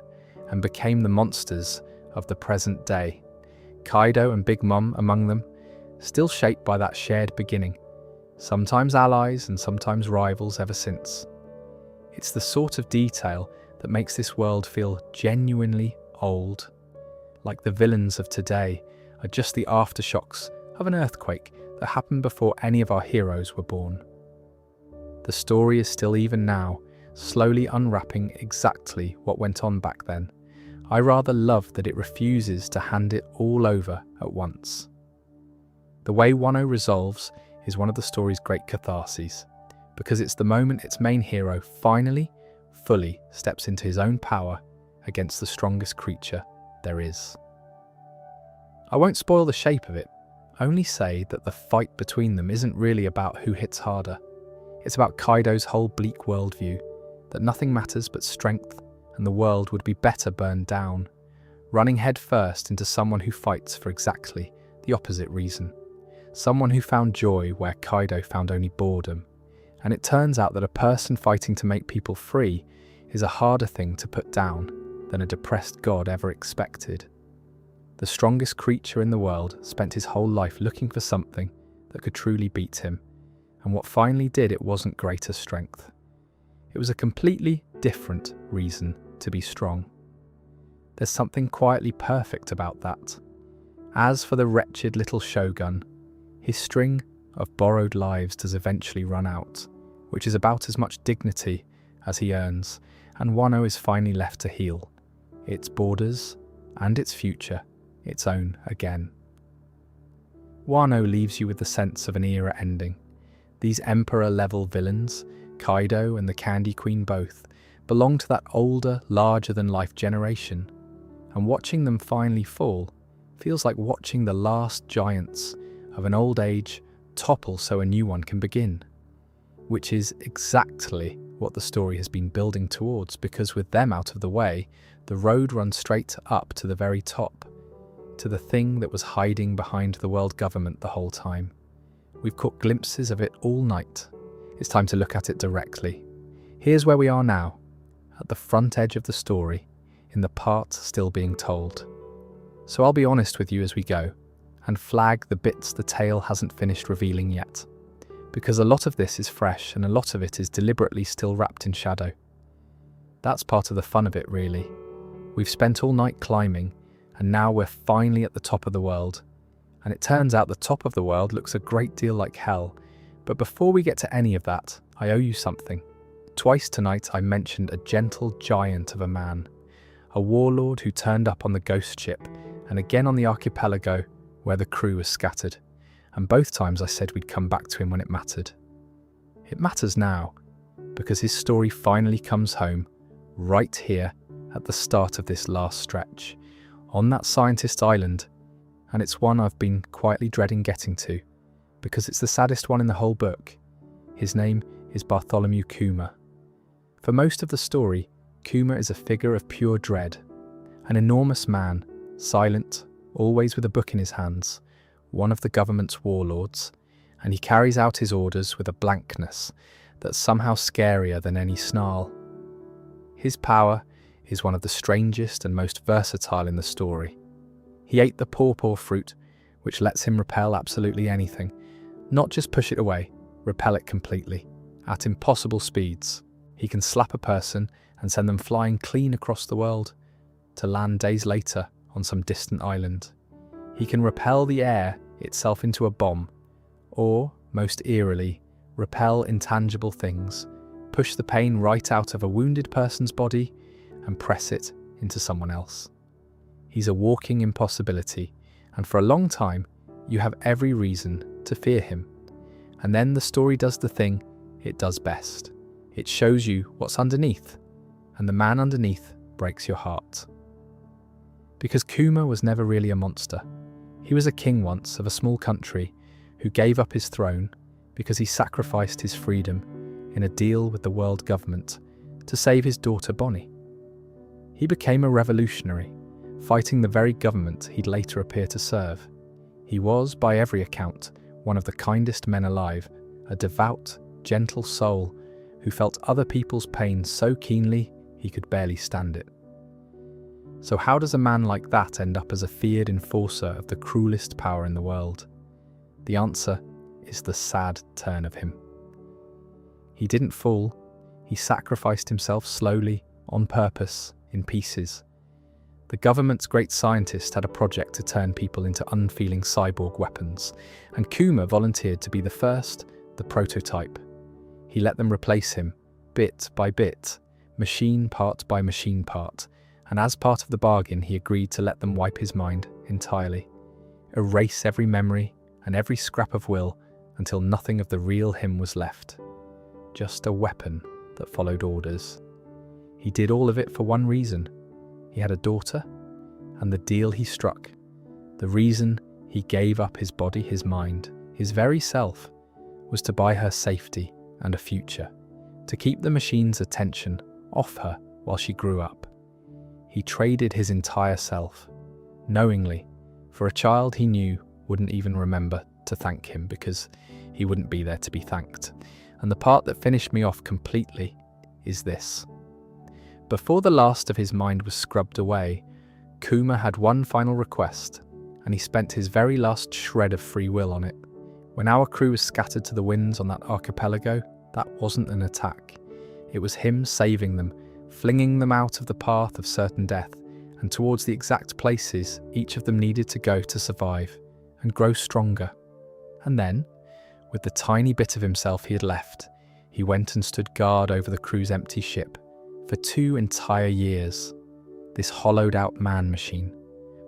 and became the monsters of the present day, Kaido and Big Mom among them, still shaped by that shared beginning, sometimes allies and sometimes rivals ever since. It's the sort of detail that makes this world feel genuinely old, like the villains of today are just the aftershocks of an earthquake that happened before any of our heroes were born. The story is still, even now, slowly unwrapping exactly what went on back then. I rather love that it refuses to hand it all over at once. The way Wano resolves is one of the story's great catharses, because it's the moment its main hero finally, fully steps into his own power against the strongest creature there is. I won't spoil the shape of it, only say that the fight between them isn't really about who hits harder. It's about Kaido's whole bleak worldview, that nothing matters but strength and the world would be better burned down, running head first into someone who fights for exactly the opposite reason. Someone who found joy where Kaido found only boredom. And it turns out that a person fighting to make people free is a harder thing to put down than a depressed god ever expected. The strongest creature in the world spent his whole life looking for something that could truly beat him, and what finally did it wasn't greater strength. It was a completely different reason to be strong. There's something quietly perfect about that. As for the wretched little shogun, his string of borrowed lives does eventually run out, which is about as much dignity as he earns, and Wano is finally left to heal its borders and its future its own again. Wano leaves you with the sense of an era ending. These emperor-level villains, Kaido and the Candy Queen both, belong to that older, larger-than-life generation, and watching them finally fall feels like watching the last giants of an old age topple so a new one can begin, which is exactly what the story has been building towards, because with them out of the way, the road runs straight up to the very top, to the thing that was hiding behind the world government the whole time. We've caught glimpses of it all night. It's time to look at it directly. Here's where we are now, at the front edge of the story, in the part still being told. So I'll be honest with you as we go, and flag the bits the tale hasn't finished revealing yet, because a lot of this is fresh and a lot of it is deliberately still wrapped in shadow. That's part of the fun of it, really. We've spent all night climbing, and now we're finally at the top of the world. And it turns out the top of the world looks a great deal like hell. But before we get to any of that, I owe you something. Twice tonight I mentioned a gentle giant of a man, a warlord who turned up on the ghost ship, and again on the archipelago where the crew was scattered. And both times I said we'd come back to him when it mattered. It matters now, because his story finally comes home, right here at the start of this last stretch, on that scientist island, and it's one I've been quietly dreading getting to, because it's the saddest one in the whole book. His name is Bartholomew Kuma. For most of the story, Kuma is a figure of pure dread, an enormous man, silent, always with a book in his hands, one of the government's warlords, and he carries out his orders with a blankness that's somehow scarier than any snarl. His power is one of the strangest and most versatile in the story. He ate the pawpaw fruit, which lets him repel absolutely anything, not just push it away, repel it completely, at impossible speeds. He can slap a person and send them flying clean across the world, to land days later on some distant island. He can repel the air itself into a bomb, or, most eerily, repel intangible things, push the pain right out of a wounded person's body and press it into someone else. He's a walking impossibility, and for a long time, you have every reason to fear him. And then the story does the thing it does best. It shows you what's underneath, and the man underneath breaks your heart. Because Kuma was never really a monster. He was a king once of a small country who gave up his throne because he sacrificed his freedom in a deal with the world government to save his daughter Bonnie. He became a revolutionary, fighting the very government he'd later appear to serve. He was, by every account, one of the kindest men alive, a devout, gentle soul who felt other people's pain so keenly he could barely stand it. So how does a man like that end up as a feared enforcer of the cruelest power in the world? The answer is the sad turn of him. He didn't fall, he sacrificed himself slowly, on purpose, in pieces. The government's great scientist had a project to turn people into unfeeling cyborg weapons, and Kuma volunteered to be the first, the prototype. He let them replace him, bit by bit, machine part by machine part, and as part of the bargain he agreed to let them wipe his mind entirely, erase every memory and every scrap of will until nothing of the real him was left. Just a weapon that followed orders. He did all of it for one reason. He had a daughter, and the deal he struck, the reason he gave up his body, his mind, his very self, was to buy her safety and a future, to keep the machine's attention off her while she grew up. He traded his entire self, knowingly, for a child he knew wouldn't even remember to thank him because he wouldn't be there to be thanked. And the part that finished me off completely is this. Before the last of his mind was scrubbed away, Kuma had one final request, and he spent his very last shred of free will on it. When our crew was scattered to the winds on that archipelago, that wasn't an attack. It was him saving them, flinging them out of the path of certain death, and towards the exact places each of them needed to go to survive and grow stronger. And then, with the tiny bit of himself he had left, he went and stood guard over the crew's empty ship for 2 entire years, this hollowed-out man-machine,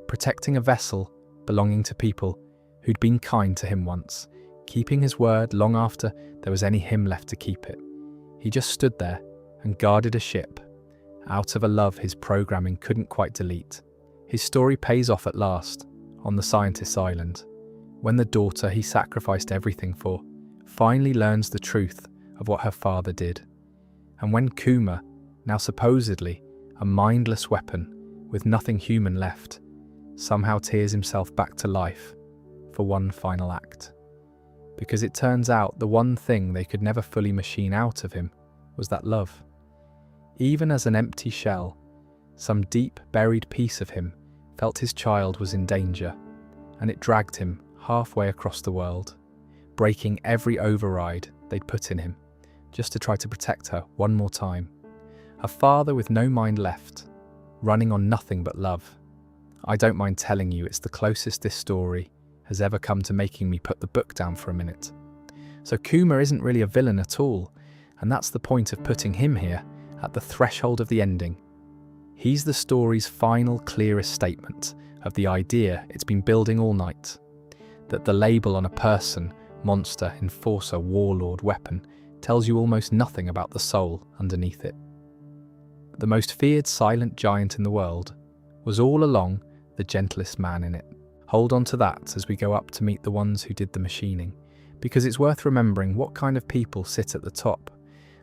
protecting a vessel belonging to people who'd been kind to him once, keeping his word long after there was any him left to keep it. He just stood there and guarded a ship, out of a love his programming couldn't quite delete. His story pays off at last, on the scientist's island, when the daughter he sacrificed everything for finally learns the truth of what her father did. And when Kuma, now supposedly a mindless weapon with nothing human left, somehow tears himself back to life for one final act. Because it turns out the one thing they could never fully machine out of him was that love. Even as an empty shell, some deep buried piece of him felt his child was in danger, and it dragged him halfway across the world, breaking every override they'd put in him, just to try to protect her one more time. A father with no mind left, running on nothing but love. I don't mind telling you it's the closest this story has ever come to making me put the book down for a minute. So Kuma isn't really a villain at all, and that's the point of putting him here, at the threshold of the ending. He's the story's final, clearest statement of the idea it's been building all night, that the label on a person, monster, enforcer, warlord, weapon tells you almost nothing about the soul underneath it. The most feared silent giant in the world was all along the gentlest man in it. Hold on to that as we go up to meet the ones who did the machining, because it's worth remembering what kind of people sit at the top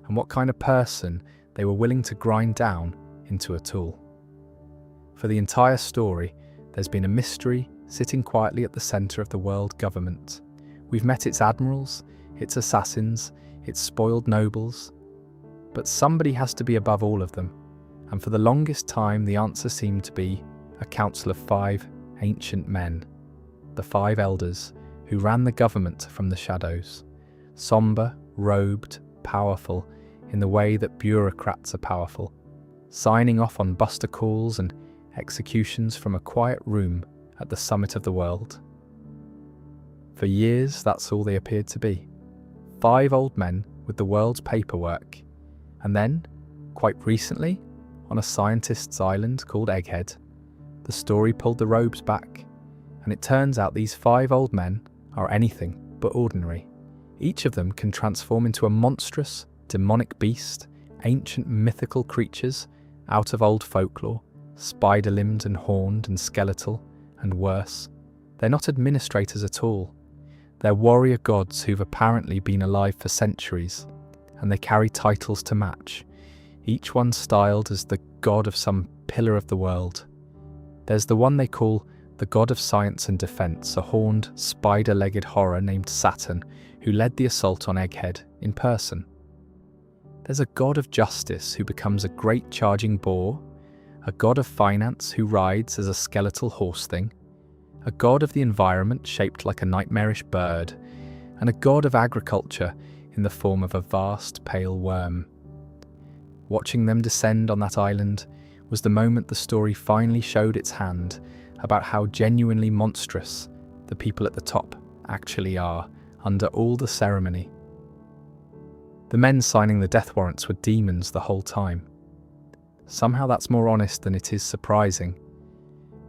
and what kind of person they were willing to grind down into a tool. For the entire story, there's been a mystery sitting quietly at the centre of the world government. We've met its admirals, its assassins, its spoiled nobles, but somebody has to be above all of them, and for the longest time the answer seemed to be a council of 5 ancient men, the 5 elders who ran the government from the shadows, sombre, robed, powerful in the way that bureaucrats are powerful, signing off on buster calls and executions from a quiet room at the summit of the world. For years, that's all they appeared to be. 5 old men with the world's paperwork. And then, quite recently, on a scientist's island called Egghead, the story pulled the robes back, and it turns out these 5 old men are anything but ordinary. Each of them can transform into a monstrous, demonic beast, ancient mythical creatures out of old folklore, spider-limbed and horned and skeletal, and worse. They're not administrators at all. They're warrior gods who've apparently been alive for centuries, and they carry titles to match, each one styled as the god of some pillar of the world. There's the one they call the god of science and defense, a horned, spider-legged horror named Saturn, who led the assault on Egghead in person. There's a god of justice who becomes a great charging boar, a god of finance who rides as a skeletal horse thing, a god of the environment shaped like a nightmarish bird, and a god of agriculture in the form of a vast pale worm. Watching them descend on that island was the moment the story finally showed its hand about how genuinely monstrous the people at the top actually are under all the ceremony. The men signing the death warrants were demons the whole time. Somehow that's more honest than it is surprising.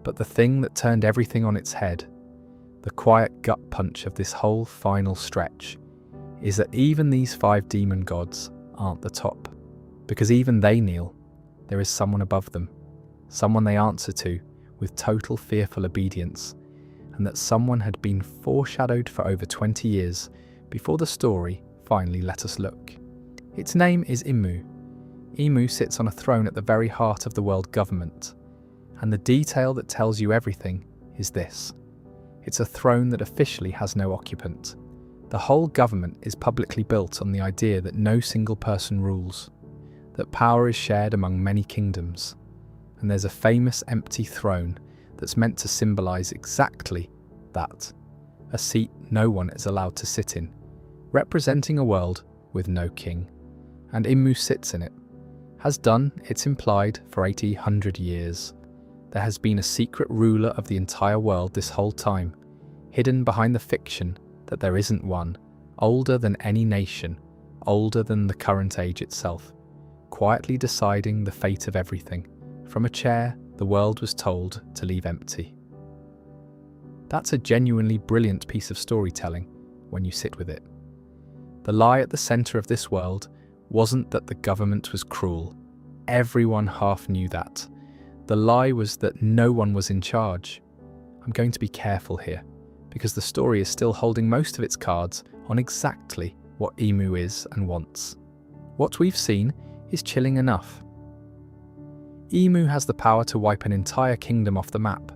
But the thing that turned everything on its head, the quiet gut punch of this whole final stretch, is that even these 5 demon gods aren't the top. Because even they kneel, there is someone above them, someone they answer to with total fearful obedience, and that someone had been foreshadowed for over 20 years before the story finally let us look. Its name is Imu. Imu sits on a throne at the very heart of the world government, and the detail that tells you everything is this. It's a throne that officially has no occupant. The whole government is publicly built on the idea that no single person rules, that power is shared among many kingdoms, and there's a famous empty throne that's meant to symbolise exactly that, a seat no one is allowed to sit in, representing a world with no king. And Immu sits in it. Has done, it's implied, for 100 years. There has been a secret ruler of the entire world this whole time, hidden behind the fiction that there isn't one, older than any nation, older than the current age itself, quietly deciding the fate of everything. From a chair, the world was told to leave empty. That's a genuinely brilliant piece of storytelling when you sit with it. The lie at the centre of this world wasn't that the government was cruel. Everyone half knew that. The lie was that no one was in charge. I'm going to be careful here, because the story is still holding most of its cards on exactly what Imu is and wants. What we've seen is chilling enough. Imu has the power to wipe an entire kingdom off the map,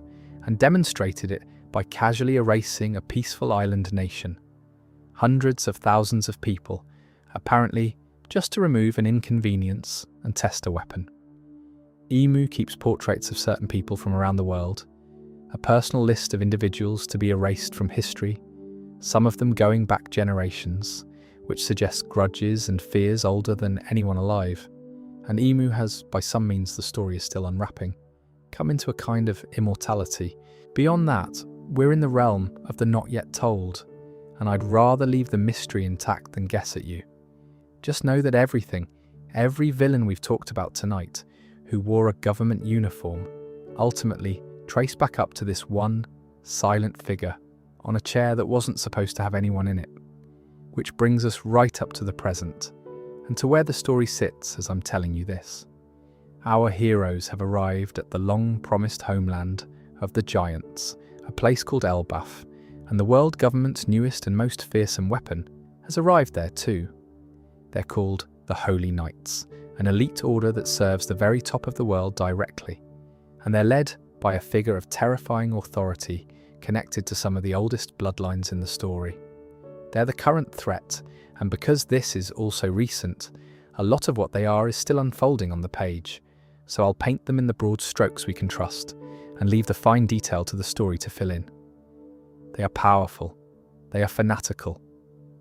and demonstrated it by casually erasing a peaceful island nation. Hundreds of thousands of people, apparently just to remove an inconvenience and test a weapon. Emu keeps portraits of certain people from around the world, a personal list of individuals to be erased from history, some of them going back generations, which suggests grudges and fears older than anyone alive. And Emu has, by some means the story is still unwrapping, come into a kind of immortality. Beyond that, we're in the realm of the not yet told, and I'd rather leave the mystery intact than guess at you. Just know that every villain we've talked about tonight who wore a government uniform, ultimately traced back up to this one silent figure on a chair that wasn't supposed to have anyone in it. Which brings us right up to the present, and to where the story sits as I'm telling you this. Our heroes have arrived at the long-promised homeland of the Giants, a place called Elbaf, and the world government's newest and most fearsome weapon has arrived there too. They're called the Holy Knights, an elite order that serves the very top of the world directly, and they're led by a figure of terrifying authority connected to some of the oldest bloodlines in the story. They're the current threat, and because this is also recent, a lot of what they are is still unfolding on the page, so I'll paint them in the broad strokes we can trust, and leave the fine detail to the story to fill in. They are powerful, they are fanatical,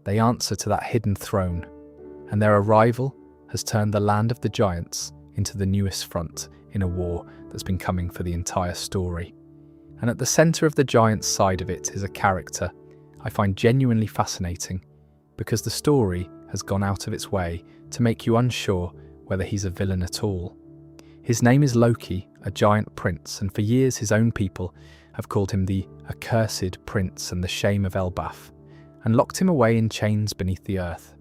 they answer to that hidden throne, and their arrival has turned the land of the Giants into the newest front in a war that's been coming for the entire story. And at the centre of the Giants side of it is a character I find genuinely fascinating, because the story has gone out of its way to make you unsure whether he's a villain at all. His name is Loki, a giant prince, and for years his own people have called him the accursed prince and the shame of Elbaf, and locked him away in chains beneath the earth.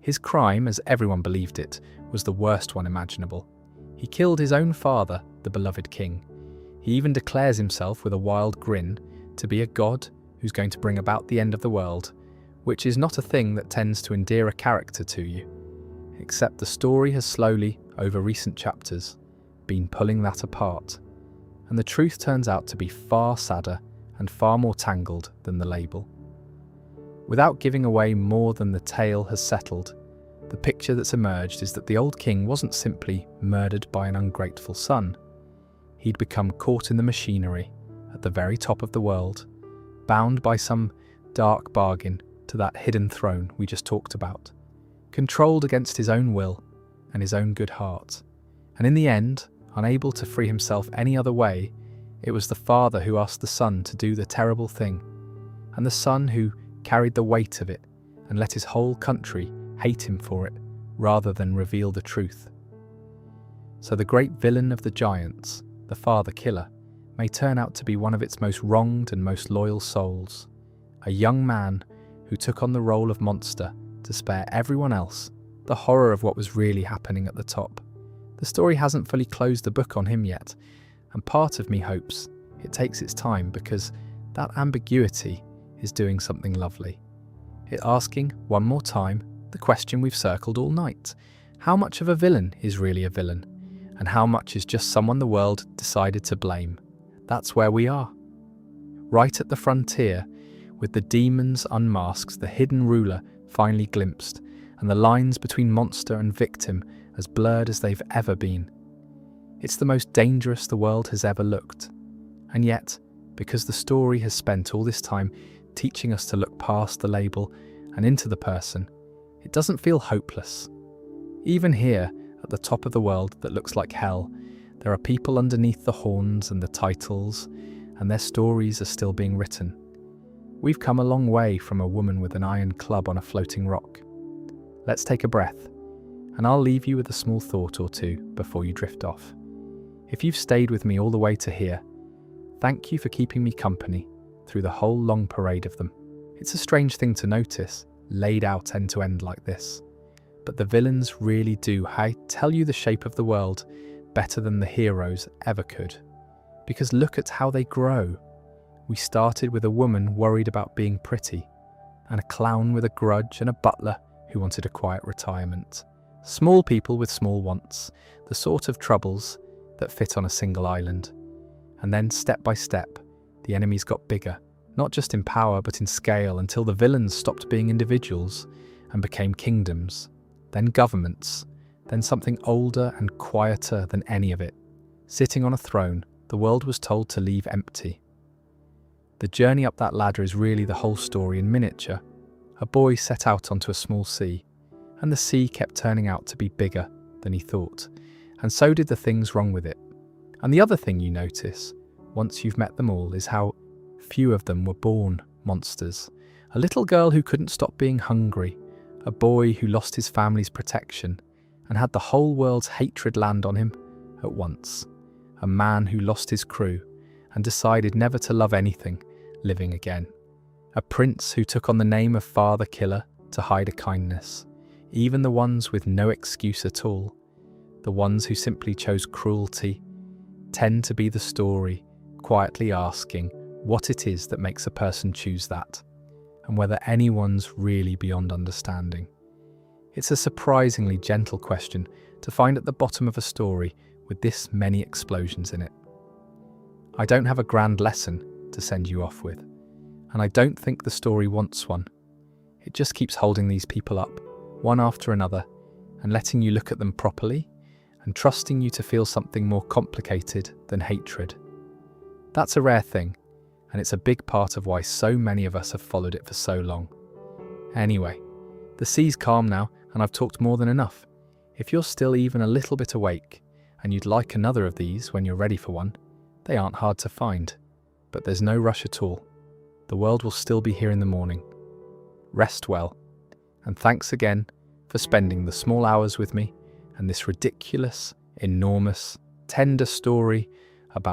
His crime, as everyone believed it, was the worst one imaginable. He killed his own father, the beloved king. He even declares himself with a wild grin to be a god who's going to bring about the end of the world, which is not a thing that tends to endear a character to you. Except the story has slowly, over recent chapters, been pulling that apart, and the truth turns out to be far sadder and far more tangled than the label. Without giving away more than the tale has settled, the picture that's emerged is that the old king wasn't simply murdered by an ungrateful son. He'd become caught in the machinery at the very top of the world, bound by some dark bargain to that hidden throne we just talked about, controlled against his own will and his own good heart. And in the end, unable to free himself any other way, it was the father who asked the son to do the terrible thing, and the son who carried the weight of it and let his whole country hate him for it rather than reveal the truth. So the great villain of the Giants, the father killer, may turn out to be one of its most wronged and most loyal souls, a young man who took on the role of monster to spare everyone else the horror of what was really happening at the top. The story hasn't fully closed the book on him yet, and part of me hopes it takes its time, because that ambiguity is doing something lovely. It's asking, one more time, the question we've circled all night. How much of a villain is really a villain? And how much is just someone the world decided to blame? That's where we are. Right at the frontier, with the demons unmasked, the hidden ruler finally glimpsed, and the lines between monster and victim as blurred as they've ever been. It's the most dangerous the world has ever looked. And yet, because the story has spent all this time teaching us to look past the label and into the person, it doesn't feel hopeless. Even here, at the top of the world that looks like hell, there are people underneath the horns and the titles, and their stories are still being written. We've come a long way from a woman with an iron club on a floating rock. Let's take a breath, and I'll leave you with a small thought or two before you drift off. If you've stayed with me all the way to here, thank you for keeping me company through the whole long parade of them. It's a strange thing to notice, laid out end to end like this. But the villains really do tell you the shape of the world better than the heroes ever could. Because look at how they grow. We started with a woman worried about being pretty, and a clown with a grudge, and a butler who wanted a quiet retirement. Small people with small wants, the sort of troubles that fit on a single island. And then step by step, the enemies got bigger, not just in power but in scale, until the villains stopped being individuals and became kingdoms. then governments, then something older and quieter than any of it. Sitting on a throne, the world was told to leave empty. The journey up that ladder is really the whole story in miniature. A boy set out onto a small sea, and the sea kept turning out to be bigger than he thought, and so did the things wrong with it. And the other thing you notice, once you've met them all, is how few of them were born monsters. A little girl who couldn't stop being hungry, a boy who lost his family's protection and had the whole world's hatred land on him at once, a man who lost his crew and decided never to love anything living again, a prince who took on the name of Father Killer to hide a kindness. Even the ones with no excuse at all, the ones who simply chose cruelty, tend to be the story quietly asking what it is that makes a person choose that, and whether anyone's really beyond understanding. It's a surprisingly gentle question to find at the bottom of a story with this many explosions in it. I don't have a grand lesson to send you off with, and I don't think the story wants one. It just keeps holding these people up, one after another, and letting you look at them properly, and trusting you to feel something more complicated than hatred. That's a rare thing, and it's a big part of why so many of us have followed it for so long. Anyway, the sea's calm now, and I've talked more than enough. If you're still even a little bit awake, and you'd like another of these when you're ready for one, they aren't hard to find. But there's no rush at all. The world will still be here in the morning. Rest well, and thanks again for spending the small hours with me and this ridiculous, enormous, tender story about